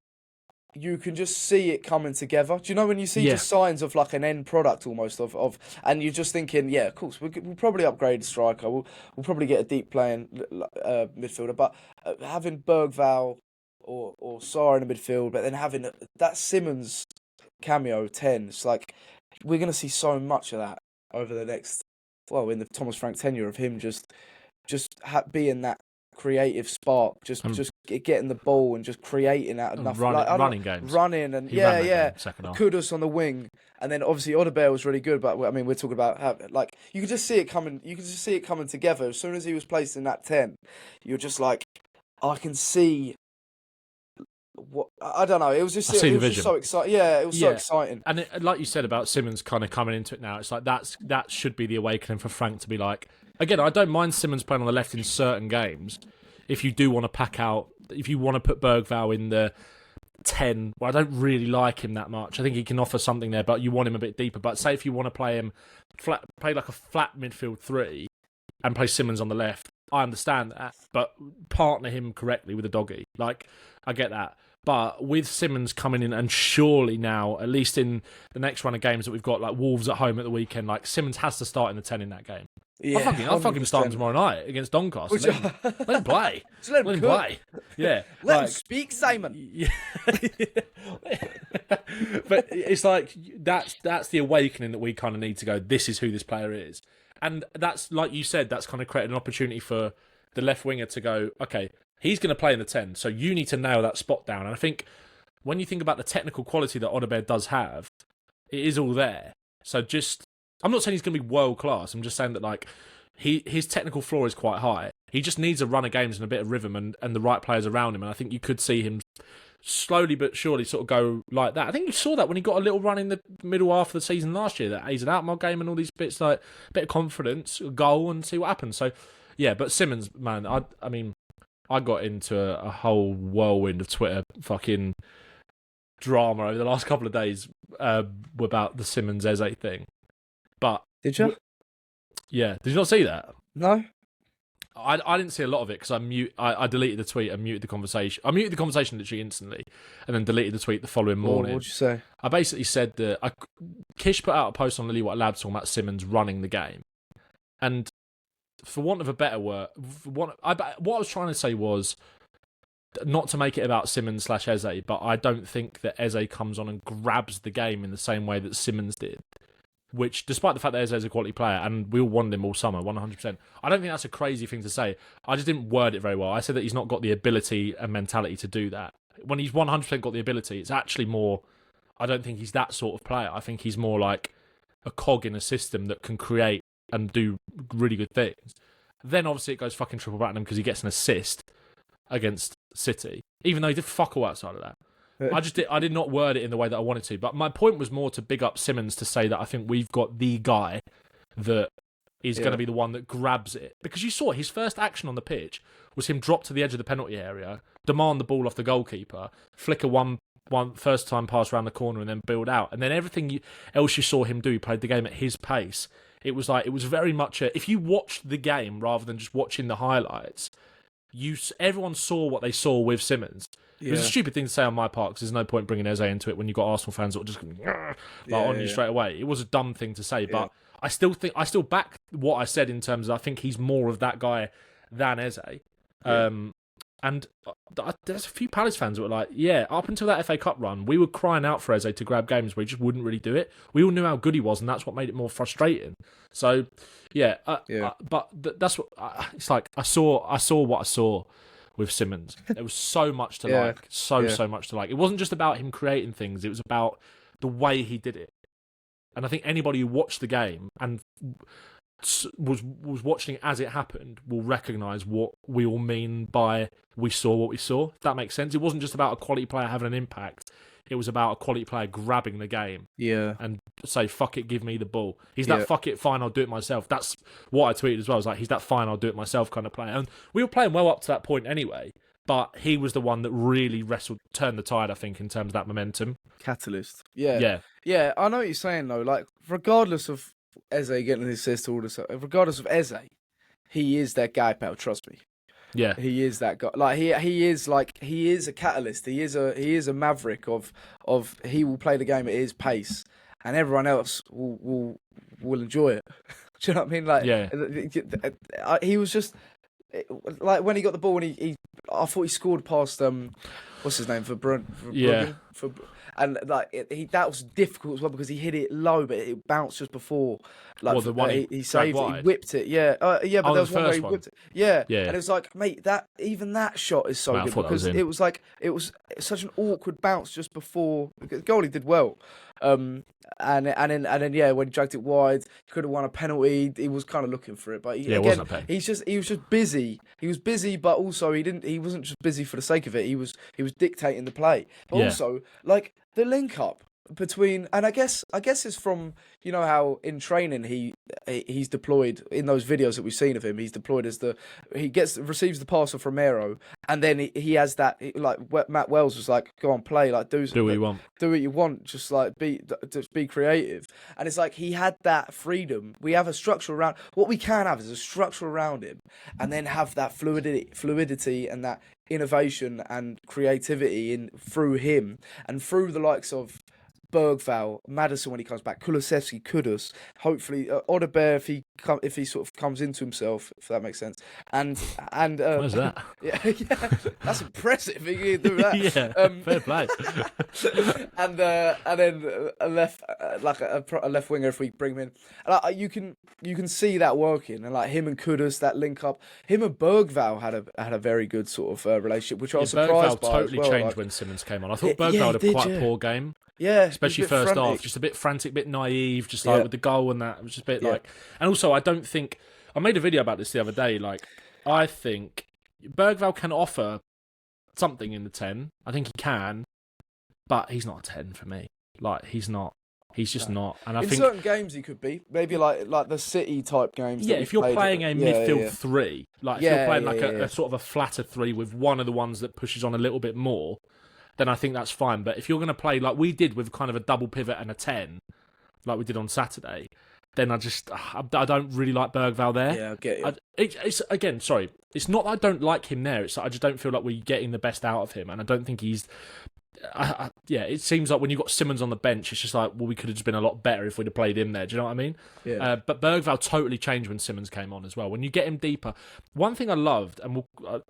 you can just see it coming together. Do you know when you see just signs of like an end product almost of and you're just thinking, yeah, of course we'll probably upgrade the striker. We'll probably get a deep playing midfielder, but having Bergvall or Sarr in the midfield, but then having that Simmons cameo 10, it's like we're going to see so much of that over the next, in the Thomas Frank tenure of him just being that creative spark, just getting the ball and just creating out enough running games, running and Kudus on the wing, and then obviously Odoberts was really good. But I mean, we're talking about how, like you could just see it coming. You could just see it coming together as soon as he was placed in that 10. You're just like, I can see. What I don't know. It was just so exciting. Yeah, it was so exciting. And like you said about Simmons kind of coming into it now, it's like that should be the awakening for Frank to be like. Again, I don't mind Simmons playing on the left in certain games. If you do want to pack out, if you want to put Bergvall in the 10, well, I don't really like him that much. I think he can offer something there, but you want him a bit deeper. But say if you want to play him play like a flat midfield 3 and play Simmons on the left, I understand that, but partner him correctly with Udogie. Like, I get that. But with Simmons coming in, and surely now, at least in the next run of games that we've got, like Wolves at home at the weekend, like Simmons has to start in the 10 in that game. Yeah, I'll fucking start him tomorrow night against Doncaster. Let him play. Just let him play. Yeah. Let him speak, Simon. Yeah. But it's like that's the awakening that we kind of need to go, this is who this player is. And that's, like you said, that's kind of created an opportunity for the left winger to go, okay, he's going to play in the 10, so you need to nail that spot down. And I think when you think about the technical quality that Odoberts does have, it is all there. So I'm not saying he's going to be world class. I'm just saying that like his technical floor is quite high. He just needs a run of games and a bit of rhythm and the right players around him. And I think you could see him slowly but surely sort of go like that. I think you saw that when he got a little run in the middle half of the season last year, that he's an out-mod game and all these bits, like a bit of confidence, a goal, and see what happens. So yeah, but Simmons, man, I mean, I got into a whole whirlwind of Twitter fucking drama over the last couple of days about the Simmons Eze thing. But did you? Yeah, did you not see that? No. I didn't see a lot of it because I deleted the tweet and muted the conversation. I muted the conversation literally instantly, and then deleted the tweet the following morning. What'd you say? I basically said that Kish put out a post on Lily White Labs talking about Simmons running the game, and for want of a better word, what I was trying to say was not to make it about Simmons / Eze, but I don't think that Eze comes on and grabs the game in the same way that Simmons did. Which, despite the fact that Eze is a quality player, and we all wanted him all summer, 100%, I don't think that's a crazy thing to say. I just didn't word it very well. I said that he's not got the ability and mentality to do that. When he's 100% got the ability, it's actually more, I don't think he's that sort of player. I think he's more like a cog in a system that can create and do really good things. Then, obviously, it goes fucking triple platinum because he gets an assist against City, even though he did fuck all outside of that. I did not word it in the way that I wanted to, but my point was more to big up Simmons to say that I think we've got the guy that is going to be the one that grabs it. Because you saw his first action on the pitch was him drop to the edge of the penalty area, demand the ball off the goalkeeper, flick a one first time pass around the corner and then build out. And then everything else you saw him do, he played the game at his pace. It was very much if you watched the game rather than just watching the highlights, everyone saw what they saw with Simmons. It was a stupid thing to say on my part because there's no point bringing Eze into it when you've got Arsenal fans that will just on you straight away. It was a dumb thing to say, but I still back what I said in terms of I think he's more of that guy than Eze. And there's a few Palace fans that were like, yeah, up until that FA Cup run, we were crying out for Eze to grab games where he just wouldn't really do it. We all knew how good he was, and that's what made it more frustrating. So, but that's what it's like. I saw what I saw with Simmons. There was so much to like, so much to like. It wasn't just about him creating things; it was about the way he did it. And I think anybody who watched the game and was watching it as it happened will recognise what we all mean by we saw what we saw. If that makes sense. It wasn't just about a quality player having an impact. It was about a quality player grabbing the game. Yeah. And say, fuck it, give me the ball. He's that fuck it, fine, I'll do it myself. That's what I tweeted as well. I was like, he's that fine, I'll do it myself kind of player. And we were playing well up to that point anyway. But he was the one that really turned the tide, I think, in terms of that momentum. Catalyst. Yeah. I know what you're saying, though. Like, regardless of Eze getting an assist, all this, regardless of Eze, he is that guy, pal. Trust me. Yeah, he is that guy. Like he is a catalyst. He is a maverick of he will play the game at his pace, and everyone else will enjoy it. Do you know what I mean? Like, he was just like when he got the ball and I thought he scored past what's his name for Bruggen, and like that was difficult as well because he hit it low, but it bounced just before. Like the one he saved it, he whipped it. But there was one where he whipped it. Yeah, and it was like, mate, that shot is so good because it was such an awkward bounce just before the goalie did well. And then when he dragged it wide, he could have won a penalty. He was kind of looking for it, but it wasn't a pen. He was just busy. He was busy, but also he wasn't just busy for the sake of it. He was dictating the play, but also like the link up between, and I guess it's from, you know, how in training he's deployed in those videos that we've seen of him. He's deployed as receives the pass of Romero, and then he has that, like Matt Wells was like, go on, play, like do what you want, just like be creative. And it's like he had that freedom. We have a structure around what we can have is a structure around him, and then have that fluidity and that innovation and creativity through him and through the likes of Bergvall, Maddison when he comes back, Kulusevski, Kudus, hopefully Odoberts if he sort of comes into himself, if that makes sense. And where's that? Yeah, that's impressive. He can do that. Yeah, fair play. and then a left a left winger if we bring him in. And you can see that working, and like him and Kudus, that link up. Him and Bergvall had a very good sort of relationship, which I was surprised by. Bergvall totally as well, changed when Simmons came on. I thought Bergvall had quite a poor game. Yeah, especially first half, just a bit frantic, a bit naive, just like with the goal and that. It was just a bit like, and also I don't think I made a video about this the other day. Like, I think Bergvall can offer something in the 10. I think he can, but he's not a 10 for me. Like, he's not. He's just not. And I in think certain games he could be, maybe like the City type games. Yeah, if you're playing a midfield 3, like if you're playing a sort of a flatter 3 with one of the ones that pushes on a little bit more, then I think that's fine. But if you're going to play like we did with kind of a double pivot and a 10, like we did on Saturday, then I don't really like Bergvall there. Yeah, I get you. It's not that I don't like him there. It's that I just don't feel like we're getting the best out of him, and I don't think he's. It seems like when you've got Simmons on the bench, it's just like, well, we could have just been a lot better if we'd have played him there. Do you know what I mean? Yeah. But Bergvall totally changed when Simmons came on as well. When you get him deeper, one thing I loved, and I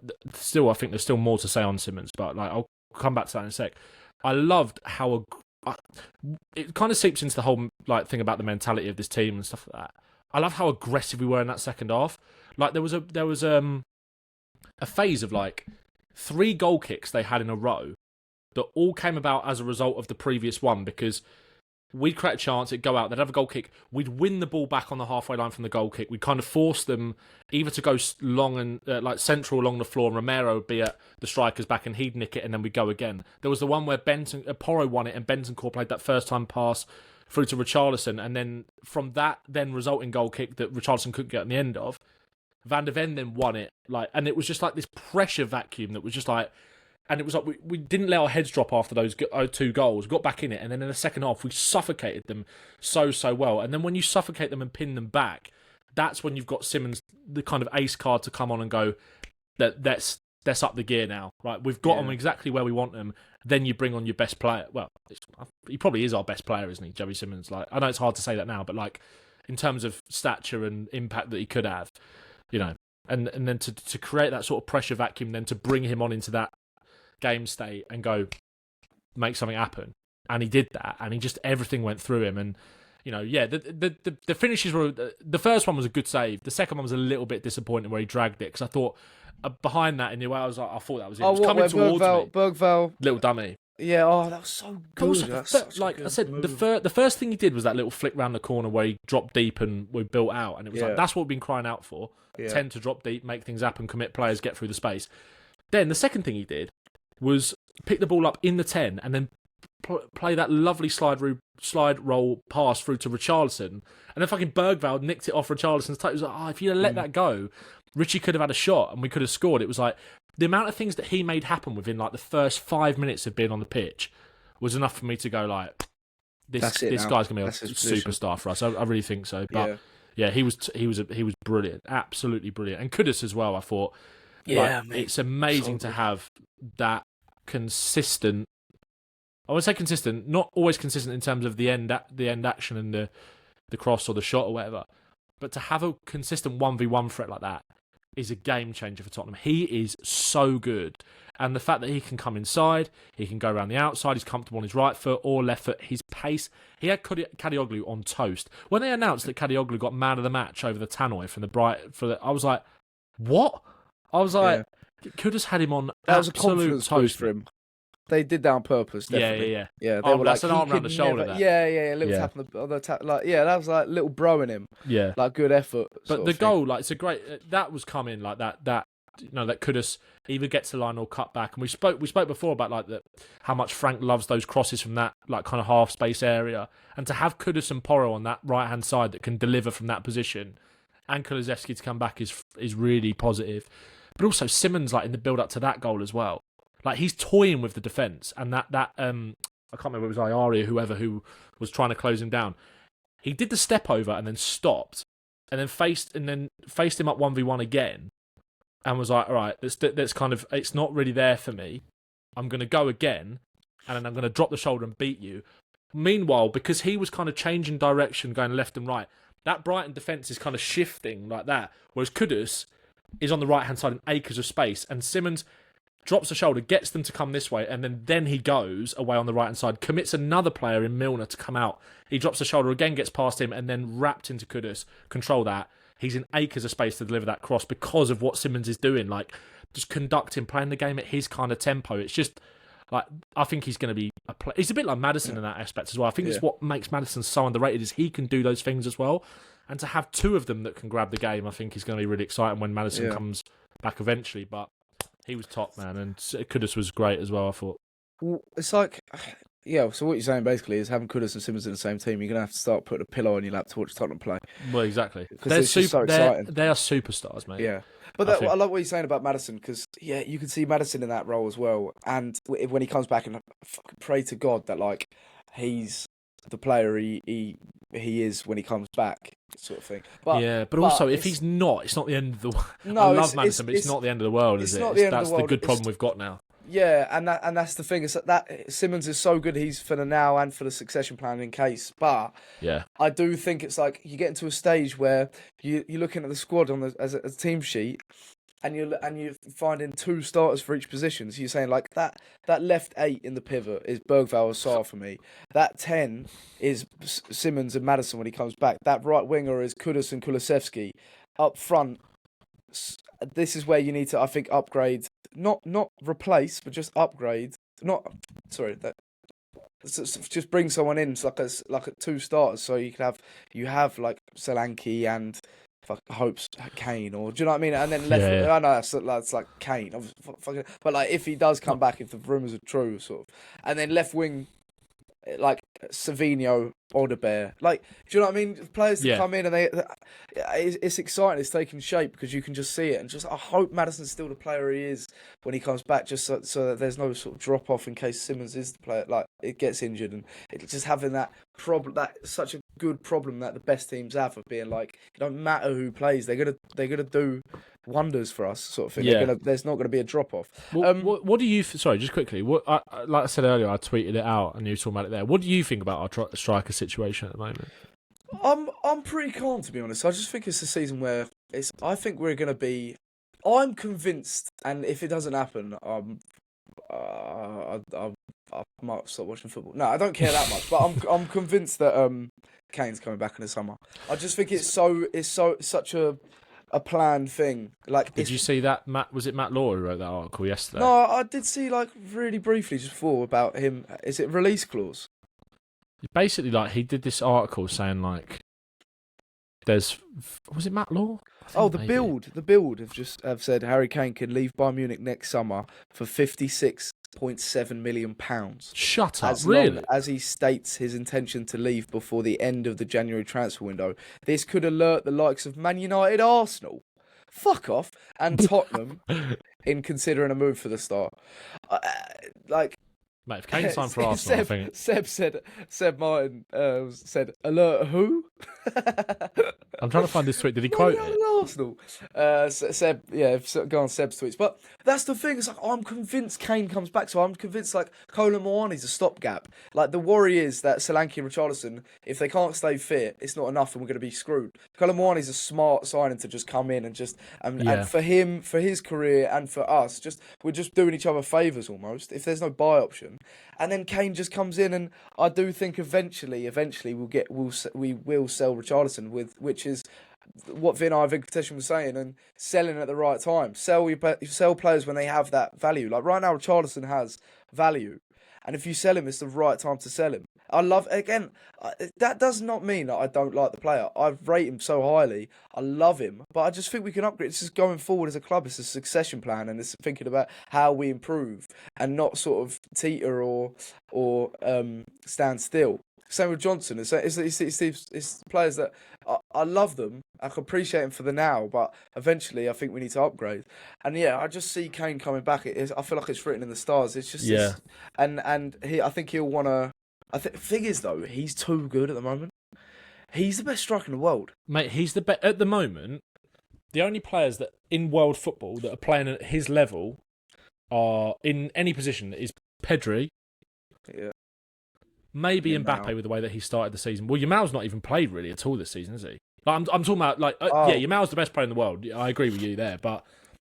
think there's still more to say on Simmons, but like I'll come back to that in a sec. I loved how it kind of seeps into the whole like thing about the mentality of this team and stuff like that. I love how aggressive we were in that second half. Like there was a phase of like 3 goal kicks they had in a row that all came about as a result of the previous one, because we'd create a chance, it'd go out, they'd have a goal kick, we'd win the ball back on the halfway line from the goal kick, we'd kind of force them either to go long and like central along the floor, and Romero would be at the striker's back and he'd nick it, and then we'd go again. There was the one where Porro won it and Bentancur played that first time pass through to Richarlison, and then from that then resulting goal kick that Richarlison couldn't get on the end of, Van der Ven then won it, like, and it was just like this pressure vacuum that was just like. And it was like we didn't let our heads drop after those 2 goals, got back in it, and then in the second half we suffocated them so well. And then when you suffocate them and pin them back, that's when you've got Simmons, the kind of ace card to come on and go, let's up the gear now, right? We've got them exactly where we want them. Then you bring on your best player. Well, he probably is our best player, isn't he, Xavi Simmons? Like, I know it's hard to say that now, but like in terms of stature and impact that he could have, you know, and then to create that sort of pressure vacuum, then to bring him on into that game state and go make something happen, and he did that, and he just everything went through him. And you know, the finishes were, the first one was a good save, the second one was a little bit disappointing where he dragged it, because I thought behind that in the way I thought that was it. It was coming towards me. Bergvall, little dummy. Yeah, that was so good. Also, I said, the first thing he did was that little flick round the corner where he dropped deep and we built out, and it was like, that's what we've been crying out for. Tend to drop deep, make things happen, commit players, get through the space. Then the second thing he did was pick the ball up in the 10 and then play that lovely slide roll pass through to Richarlison, and then fucking Bergvall nicked it off Richarlison's toe. It was like, if you'd have let that go, Richie could have had a shot and we could have scored. It was like the amount of things that he made happen within like the first 5 minutes of being on the pitch was enough for me to go like, this guy's gonna be a superstar for us. I really think so. But he was brilliant, absolutely brilliant, and Kudus as well. I thought, it's amazing to have that consistent. I would say consistent, not always consistent in terms of the end action and the cross or the shot or whatever, but to have a consistent 1v1 threat like that is a game changer for Tottenham. He is so good, and the fact that he can come inside, he can go around the outside, he's comfortable on his right foot or left foot, his pace. He had Kadioglu on toast. When they announced that Kadioglu got man of the match over the Tannoy from the Brighton, I was like, what? I was like, Kudus had him on that was absolute a confidence toast boost for him. They did that on purpose, definitely. Yeah. They were that's like, an arm around the shoulder. A little tap on the tap. Like, that was like little bro in him. Yeah, like good effort. But the goal, like, it's a great. That was coming like that. That that Kudus either gets the line or cut back. And we spoke before about like how much Frank loves those crosses from that like kind of half space area, and to have Kudus and Porro on that right hand side that can deliver from that position, and Kulusevski to come back is really positive. But also Simmons, like in the build up to that goal as well. Like he's toying with the defence, and that I can't remember if it was Ayari or whoever who was trying to close him down. He did the step over and then stopped, and then faced him up 1v1 again, and was like, all right, that's kind of, it's not really there for me. I'm going to go again, and then I'm going to drop the shoulder and beat you. Meanwhile, because he was kind of changing direction, going left and right, that Brighton defence is kind of shifting like that. Whereas Kudus is on the right-hand side in acres of space, and Simmons drops the shoulder, gets them to come this way, and then he goes away on the right-hand side, commits another player in Milner to come out. He drops the shoulder, again gets past him, and then wrapped into Kudus. Control that. He's in acres of space to deliver that cross because of what Simmons is doing. Like, just conducting, playing the game at his kind of tempo. It's just, like, I think he's going to be he's a bit like Maddison in that aspect as well. I think it's what makes Maddison so underrated is he can do those things as well. And to have two of them that can grab the game, I think is going to be really exciting when Maddison comes back eventually. But he was top, man, and Kudus was great as well, I thought. Well, it's like, so what you're saying basically is having Kudus and Simmons in the same team, you're going to have to start putting a pillow on your lap to watch Tottenham play. Well, exactly. Because it's just so exciting. They are superstars, mate. Yeah. But I like what you're saying about Maddison, because, you can see Maddison in that role as well. And when he comes back, and pray to God that, like, he's the player he is when he comes back, sort of thing. But also, if he's not, it's not the end of the world. No, I love Maddison, but it's not the end of the world, is it? That's the good problem we've got now. Yeah, and that's the thing. Is that Simmons is so good. He's for the now and for the succession plan in case. But I do think it's like you get into a stage where you're looking at the squad as a team sheet, and you're finding two starters for each position. So you're saying like that left 8 in the pivot is Bergvall or Sarr for me. That 10 is Simmons and Maddison when he comes back. That right winger is Kudus and Kulusevski. Up front, this is where you need to, I think, upgrade. Not replace, but just upgrade. Just bring someone in, like a 2 starters, so you have like Solanke and hopes Kane, or do you know what I mean? And then left. I know that's like Kane, but like if he does come back, if the rumours are true, sort of, and then left wing, like Savinho, Odoberts, like, do you know what I mean? Players that come in and it's exciting. It's taking shape because you can just see it, and just I hope Maddison's still the player he is when he comes back, just so that there's no sort of drop off in case Simmons is the player, like it gets injured, and it's just having that problem, that such a good problem that the best teams have of being like, it don't matter who plays, they're gonna do wonders for us, sort of thing. There's not going to be a drop off. What do you? Sorry, just quickly. Like I said earlier, I tweeted it out, and you were talking about it there. What do you think about our striker situation at the moment? I'm pretty calm, to be honest. I just think it's a season where I think we're going to be. I'm convinced, and if it doesn't happen, I might stop watching football. No, I don't care that much, but I'm convinced that Kane's coming back in the summer. I just think it's such a planned thing. Like, did you see that? Was it Matt Law who wrote that article yesterday? No, I did see like really briefly just before about him. Is it release clause? Basically, like he did this article saying like, was it Matt Law? The Build have said Harry Kane can leave Bayern Munich next summer for £56.7 million. Shut up! Really? Long as he states his intention to leave before the end of the January transfer window, this could alert the likes of Man United, Arsenal, fuck off, and Tottenham in considering a move for the star. Mate, if Kane signed for Arsenal, I think Seb Martin said, "Alert who?" I'm trying to find this tweet. Did he quote it? Arsenal. Seb, go on Seb's tweets. But that's the thing. It's like I'm convinced Kane comes back. So I'm convinced like Colin Moani's a stopgap. Like the worry is that Solanke and Richarlison, if they can't stay fit, it's not enough, and we're going to be screwed. Colin Moani's a smart signing to just come in and just and for him, for his career, and for us, we're just doing each other favours almost. If there's no buy option. And then Kane just comes in, and I do think eventually we will sell Richarlison, which is what Vinay Venkateshan was saying, and selling at the right time. Sell players when they have that value. Like right now, Richarlison has value, and if you sell him, it's the right time to sell him. That does not mean that I don't like the player. I rate him so highly. I love him, but I just think we can upgrade. It's just going forward as a club. It's a succession plan, and it's thinking about how we improve and not sort of teeter or stand still. Same with Johnson. It's players that I love them. I can appreciate him for the now, but eventually I think we need to upgrade. And I just see Kane coming back. I feel like it's written in the stars. It's just I think he'll want to. Thing is though, he's too good at the moment. He's the best striker in the world, mate. He's the best at the moment. The only players that in world football that are playing at his level are in any position is Pedri, maybe Mbappe with the way that he started the season. Well, Yamal's not even played really at all this season, is he? Like, I'm talking about Yamal's the best player in the world. I agree with you there, but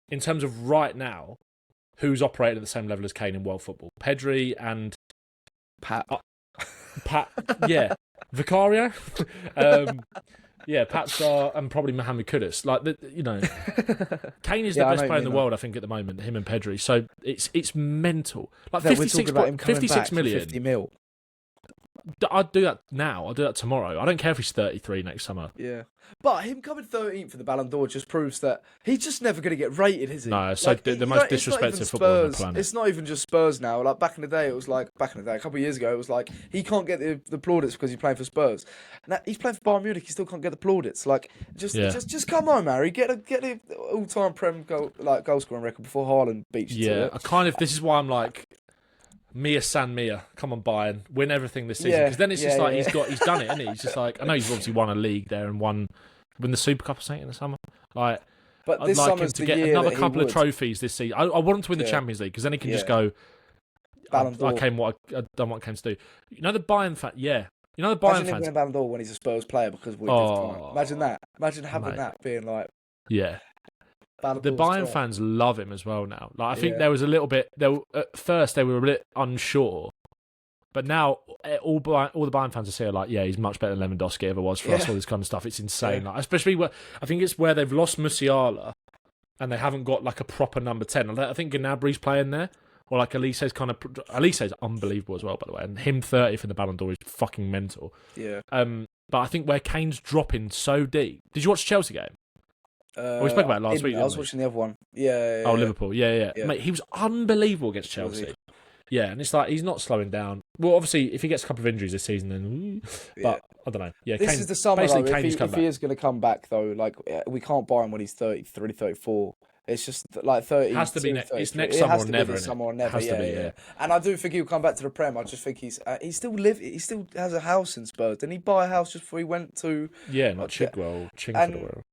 in terms of right now, who's operating at the same level as Kane in world football? Pedri and Pat, yeah, Vicario, Pat Star, and probably Mohamed Kudus. Kane is the best player in the world, I think, at the moment. Him and Pedri, so it's mental. Like 56 million. 50 mil. I'd do that now. I'll do that tomorrow. I don't care if he's 33 next summer. Yeah. But him coming 13th for the Ballon d'Or just proves that he's just never going to get rated, is he? No, it's the most disrespectful footballer on the planet. It's not even just Spurs now. Like back in the day, a couple of years ago, it was like he can't get the plaudits because he's playing for Spurs. Now he's playing for Bayern Munich, he still can't get the plaudits. Like just come on, Harry, get the all-time Prem goal scoring record before Haaland beats you. Yeah, this is why I'm like, Mia San Mia, come on Bayern, win everything this season. Because then it's just he's done it, isn't he? He's just like, I know he's obviously won a league there and won the Super Cup or something in the summer. Like, but I'd like him to get another couple of trophies this season. I want him to win the Champions League because then he can just go, I done what I came to do. You know the Bayern fan, You know the Bayern fans. Imagine him winning Ballon d'Or when he's a Spurs player because we imagine that. Imagine having that being like. Yeah. The Bayern fans love him as well now. Like I think there was a little bit. At first they were a bit unsure, but now all the Bayern fans are saying like, yeah, he's much better than Lewandowski ever was for us. All this kind of stuff. It's insane. Like, especially where I think it's where they've lost Musiala and they haven't got like a proper number 10. I think Gnabry's playing there, or like Elise's unbelievable as well, by the way. And him 30 for the Ballon d'Or is fucking mental. Yeah. But I think where Kane's dropping so deep. Did you watch the Chelsea game? We spoke about it last week. I was watching the other one. Yeah. Oh, Liverpool. Yeah. Mate, he was unbelievable against Chelsea. Yeah, and it's like he's not slowing down. Well, obviously, if he gets a couple of injuries this season, then. But I don't know. Yeah, this is the summer. Though, if he is going to come back, though, like we can't buy him when he's 33, 34. It's just like 30. It has to be. It's next summer or never. It has to be. Yeah. And I do think he'll come back to the Prem. I just think he still has a house in Spurs. Didn't he buy a house just before he went to? Yeah, not Chigwell.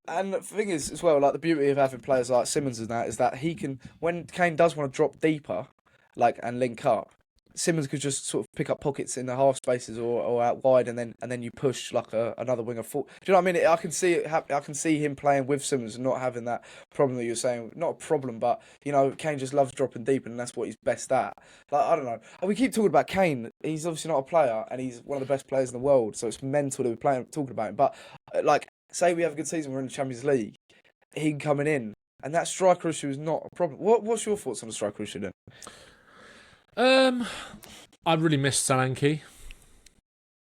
And the thing is, as well, like the beauty of having players like Simmons is that he can, when Kane does want to drop deeper, and link up, Simmons could just sort of pick up pockets in the half spaces or out wide, and then you push like another winger forward. Do you know what I mean? I can see him playing with Simmons and not having that problem that you're saying. Not a problem, but Kane just loves dropping deep, and that's what he's best at. Like I don't know. We keep talking about Kane. He's obviously not a player, and he's one of the best players in the world. So it's mental that we're talking about him. But like, say we have a good season, we're in the Champions League, he coming in, and that striker issue is not a problem. What's your thoughts on the striker issue then? I really missed Solanke.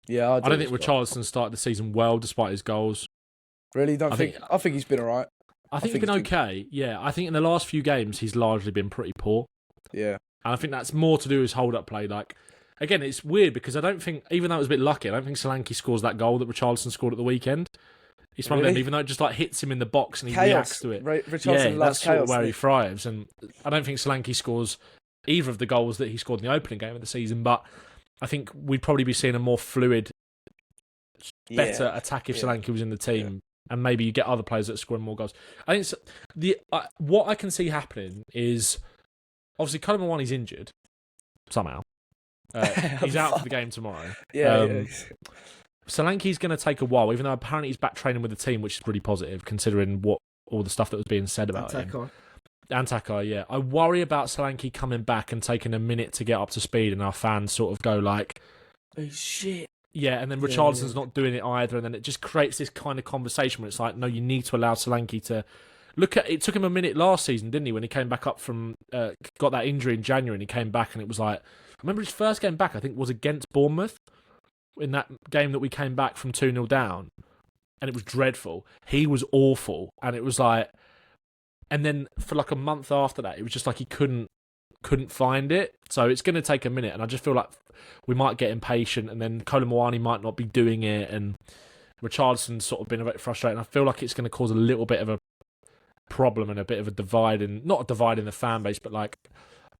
Yeah, I don't think Richarlison started the season well despite his goals. Really? I think he's been alright. I think he's been okay. Yeah, I think in the last few games he's largely been pretty poor. Yeah. And I think that's more to do with his hold-up play. Like, again, it's weird because I don't think, even though it was a bit lucky, I don't think Solanke scores that goal that Richarlison scored at the weekend. It's one of them, even though it just like hits him in the box and he reacts to it. Richarlison loves that's sort of where he thrives. And I don't think Solanke scores either of the goals that he scored in the opening game of the season, but I think we'd probably be seeing a more fluid, better attack if Solanke was in the team, and maybe you get other players that are scoring more goals. I think what I can see happening is obviously Colin Mwani's injured somehow. He's out for the game tomorrow. Solanke's going to take a while, even though apparently he's back training with the team, which is really positive considering all the stuff that was being said about him. Antakar, yeah. I worry about Solanke coming back and taking a minute to get up to speed, and our fans sort of go like, "Oh shit!" Yeah, and then Richarlison's not doing it either, and then it just creates this kind of conversation where it's like, no, you need to allow Solanke to look at. It took him a minute last season, didn't he, when he came back up from got that injury in January, and he came back, and it was like, I remember his first game back, I think, was against Bournemouth in that game that we came back from 2-0 down, and it was dreadful. He was awful, and it was like. And then for like a month after that, it was just like he couldn't find it. So it's going to take a minute. And I just feel like we might get impatient. And then Colin Mwani might not be doing it. And Richarlison's sort of been a bit frustrating. I feel like it's going to cause a little bit of a problem and a bit of a divide. And not a divide in the fan base, but like,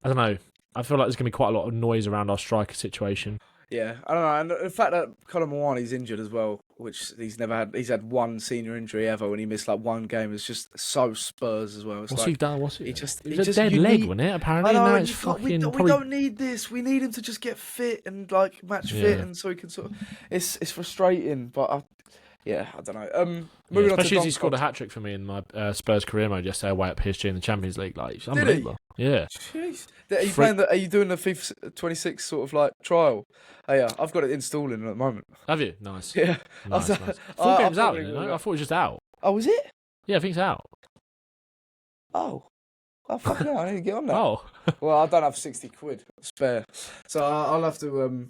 I don't know. I feel like there's going to be quite a lot of noise around our striker situation. Yeah, I don't know. And the fact that Colin Mawani's injured as well, which he's had one senior injury ever when he missed like one game, is just so Spurs as well. It's What's like, he done? What's he? It was a dead leg, wasn't it? Apparently, now it's fucking. We don't need this. We need him to just get fit and like match fit, and so he can sort of. It's frustrating, but I don't know. Moving especially on as he scored a Doncaster. hat-trick for me in my Spurs career mode yesterday away at PSG in the Champions League. Like, it's unbelievable. Yeah. Jeez. Are you doing the FIFA 26 sort of like trial? Oh, yeah, I've got it installing at the moment. Have you? Nice. Yeah. Nice. Full game's out, you know? I thought it was just out. Oh, was it? Yeah, I think it's out. Oh, fuck no, I need to get on that. Oh. Well, I don't have 60 quid spare, so I'll have to to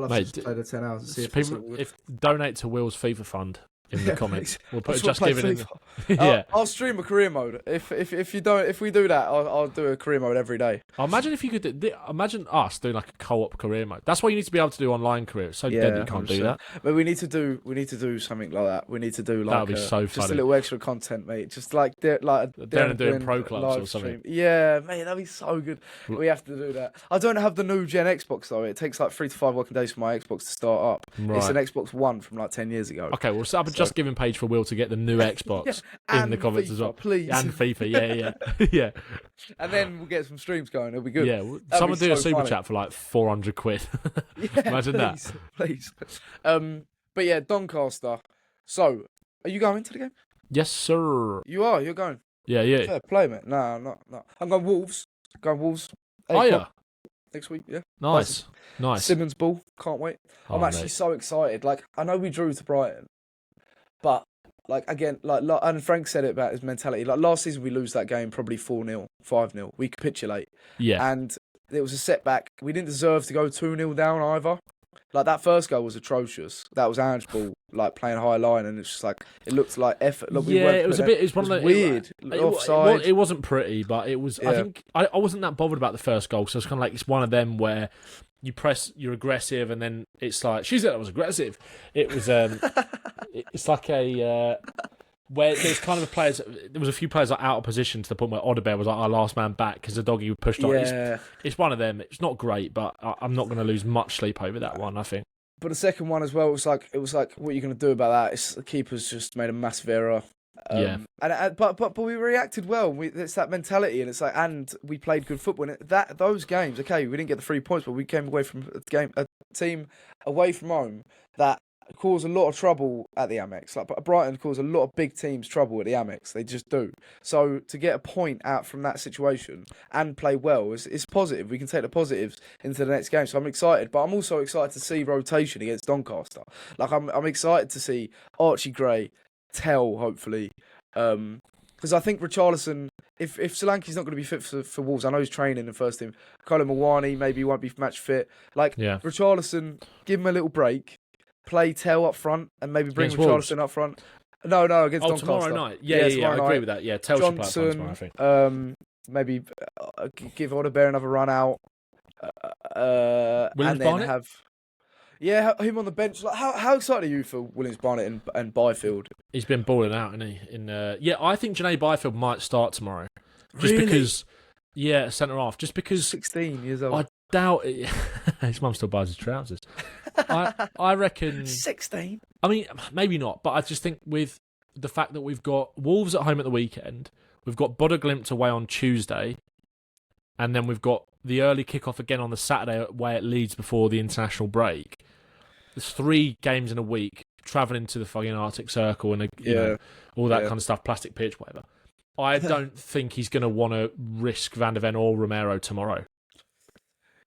play the 10 hours and see if people donate to Will's FIFA fund in the comments. We'll put just give it in. Yeah, I'll stream a career mode. If we do that, I'll do a career mode every day. Imagine if you could imagine us doing like a co-op career mode. That's why you need to be able to do online career. It's so dead you can't 100%. Do that. But we need to do something like that. We need to do like that would be so funny. Just a little extra content, mate. Just like Darren doing pro clubs or something. Stream. Yeah, mate, that'd be so good. We have to do that. I don't have the new gen Xbox though. It takes like 3 to 5 working days for my Xbox to start up. Right. It's an Xbox One from like 10 years ago. Okay, we'll set up a Just Giving page for Will to get the new Xbox in the comments FIFA, as well. Please. And FIFA, yeah. And then we'll get some streams going. It'll be good. Yeah, someone do a super chat for like 400 quid. Imagine that. Please. But yeah, Doncaster. So, are you going to the game? Yes, sir. You are. You're going. Yeah. Fair play, mate. No, I'm not. I'm going Wolves. Oh yeah. Next week, yeah. Nice. Simmons ball. Can't wait. I'm actually so excited. Like, I know we drew to Brighton, but like again, like and Frank said it about his mentality. Like last season, we lose that game probably 4-0, 5-0. We capitulate. Yeah. And it was a setback. We didn't deserve to go 2-0 down either. Like that first goal was atrocious. That was Ange ball, like playing high line, and it's just like it looked like effort. Look, it was a bit. It's one of the weird. Offside. It wasn't pretty, but it was. Yeah. I think I wasn't that bothered about the first goal. So it's kind of like it's one of them where you press, you're aggressive, and then it's like she said I was aggressive. It was. It's like a. Where there's kind of there was a few players like out of position to the point where Odoberts was like our last man back because the doggy pushed on. Yeah. It's one of them. It's not great, but I'm not going to lose much sleep over that one, I think. But the second one as well, it was like, what are you going to do about that? It's the keeper's just made a massive error. But we reacted well. It's that mentality, and it's like, and we played good football. And those games, okay, we didn't get the 3 points, but we came away from a team away from home that cause a lot of trouble at the Amex. Like Brighton cause a lot of big teams trouble at the Amex. They just do. So to get a point out from that situation and play well is positive. We can take the positives into the next game. So I'm excited, but I'm also excited to see rotation against Doncaster. Like I'm excited to see Archie Gray, Tell hopefully, because I think Richarlison. If Solanke's not going to be fit for Wolves, I know he's training in the first team. Colin Mawani maybe won't be match fit. Like Richarlison, give him a little break. Play Tell up front and maybe bring Richarlison up front. No, against Doncaster. Tomorrow night. Yeah, I agree with that. Yeah, Tell should play up front tomorrow, I think. Maybe give Odoberts another run out. And then have him on the bench. Like, how excited are you for Williams-Barnett and Byfield? He's been balling out, hasn't he? I think Janae Byfield might start tomorrow. Just really? Because, centre half. Just because 16 years old. I doubt it. His mum still buys his trousers. I reckon 16. I mean, maybe not, but I just think with the fact that we've got Wolves at home at the weekend, we've got Bodeglimt away on Tuesday, and then we've got the early kickoff again on the Saturday away at Leeds before the international break. There's 3 games in a week, travelling to the fucking Arctic Circle and all that kind of stuff, plastic pitch, whatever. I don't think he's going to want to risk Van der Ven or Romero tomorrow.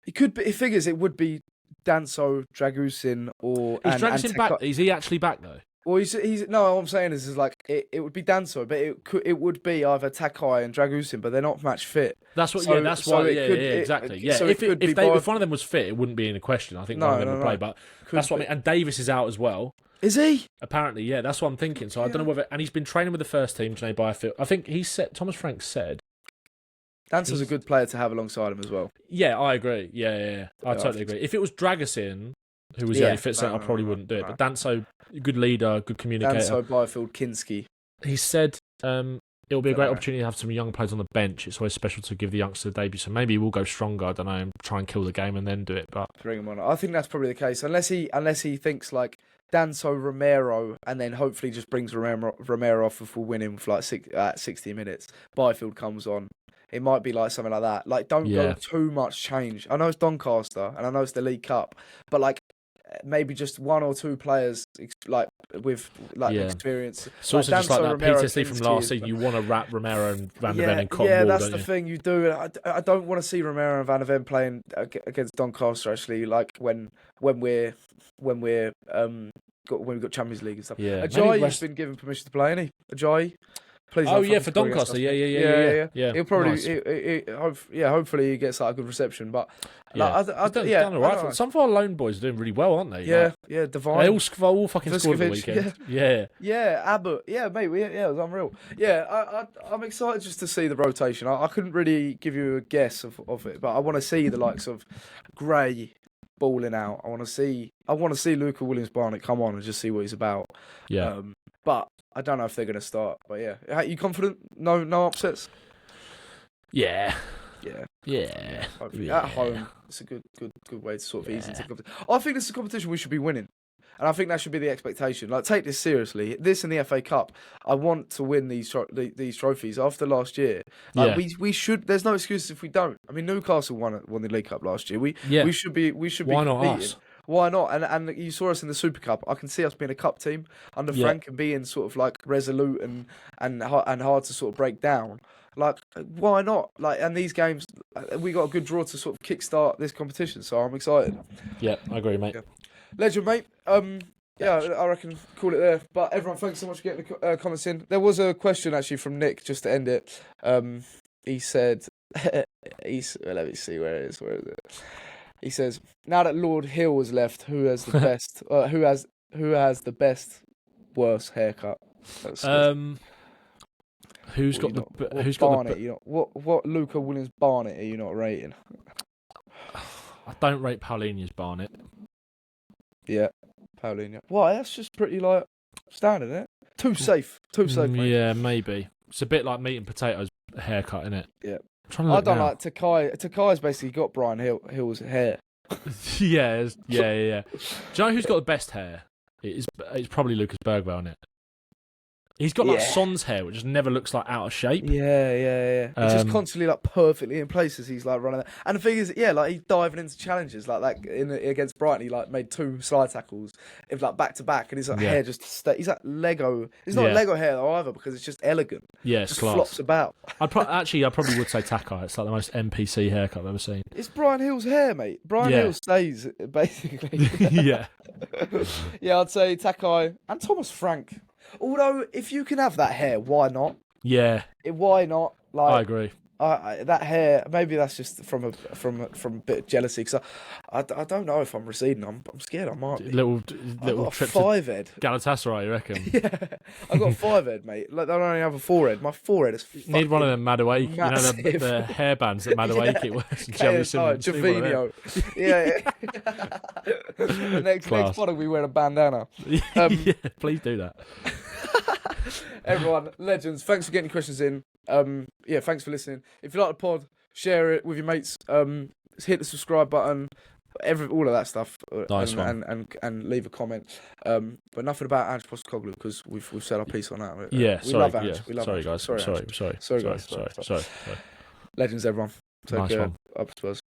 He could be. He figures it would be Danso, Dragusin, or is Dragusin back? Is he actually back though? Well, he's no. What I'm saying is like it would be Danso, but it would be either Takai and Dragusin, but they're not match fit. That's what. Exactly. Yeah, so if one of them was fit, it wouldn't be in a question. I think one of them would play, but that's what I mean. And Davis is out as well. Is he? Apparently, yeah. That's what I'm thinking. So I don't know whether. And he's been training with the first team, Janae Byfield. I think he said. Thomas Frank said. Danso's a good player to have alongside him as well. Yeah, I agree. Yeah. I totally agree. If it was Dragusin, who was the only fit centre, I probably wouldn't do it. But Danso, good leader, good communicator. Danso, Byfield, Kinski. He said it'll be a great opportunity to have some young players on the bench. It's always special to give the youngster a debut. So maybe we'll go stronger. I don't know, and try and kill the game and then do it. But bring him on. I think that's probably the case, unless he thinks like Danso Romero, and then hopefully just brings Romero off if we'll win him for like 60 minutes. Byfield comes on. It might be like something like that. Like, don't go too much change. I know it's Doncaster and I know it's the League Cup, but like maybe just one or two players like with experience. It's also just like that PTSD from last season. You want to wrap Romero and Van der Ven in cotton wool, that's the thing you do. I don't want to see Romero and Van der Ven playing against Doncaster actually. Like when we've got Champions League and stuff. Yeah, Ajayi's been given permission to play, ain't he? Ajayi. Please. Oh yeah, for Doncaster. Yeah. He'll probably, hopefully he gets like a good reception. But done all right. Some of our loan boys are doing really well, aren't they? Yeah, Divine. They all fucking scored the weekend. Yeah, Abbott. Yeah, mate. It was unreal. Yeah, I'm excited just to see the rotation. I couldn't really give you a guess of it, but I want to see the likes of Gray balling out. I want to see Luca Williams-Barnett come on and just see what he's about. Yeah. But I don't know if they're going to start. But yeah, are you confident? No upsets. Yeah. Hopefully. At home, it's a good way to sort of ease into the competition. I think this is a competition we should be winning. And I think that should be the expectation. Like, take this seriously. This and the FA Cup, I want to win these trophies after last year. Like, we should. There's no excuses if we don't. I mean, Newcastle won the League Cup last year. We should be. Why not competing. us? Why not? And you saw us in the Super Cup. I can see us being a cup team under Frank and being sort of like resolute and hard to sort of break down. Like, why not? Like, and these games, we got a good draw to sort of kickstart this competition. So I'm excited. Yeah, I agree, mate. Yeah. Legend, mate. I reckon call it there. But everyone, thanks so much for getting the comments in. There was a question actually from Nick just to end it. He said, let me see where it is. Where is it? He says, now that Lord Hill has left, who has the best? Who has the best worst haircut? Who's got Barnett? What Luca Williams Barnett are you not rating? I don't rate Paulinho's Barnett. Yeah, Paulinho. Why? That's just pretty like standard, isn't it? Too safe, mate. Yeah, maybe. It's a bit like meat and potatoes haircut, isn't it? Yeah. I don't like Takai. Takai's basically got Brian Hill's hair. Yeah. Do you know who's got the best hair? It's probably Lucas Bergwell, isn't it? He's got like Son's hair, which just never looks like out of shape. Yeah. It's just constantly like perfectly in places. He's like running. And the thing is, like he's diving into challenges like that against Brighton. He like made 2 slide tackles, if like back to back, and his like hair just he's like Lego. It's not Lego hair though either because it's just elegant. Yeah, it's just class. Flops about. I probably would say Takai. It's like the most NPC haircut I've ever seen. It's Brian Hill's hair, mate. Brian Hill stays basically. Yeah. Yeah, I'd say Takai and Thomas Frank. Although, if you can have that hair, why not? Yeah. Why not? Like, I agree. That hair, maybe that's just from a bit of jealousy. Because I don't know if I'm receding. I'm scared I might be. Little trip 5-head. Galatasaray, you reckon? Yeah. I got a 5-head, mate. Like, I don't only have a 4-head. My 4-head is need one of them Madueke. You know, the hairbands that Madueke wears. Jerry Simmons. Javinho. Yeah. Next pod we wear a bandana. Yeah, please do that. Everyone, legends, thanks for getting your questions in. Thanks for listening. If you like the pod, share it with your mates. Hit the subscribe button, all of that stuff. Nice and leave a comment. But nothing about Ange Postecoglou because we've said our piece on that. We love Ange. We love sorry, Ange. guys. Sorry. Legends, everyone. Take care. Up Spurs.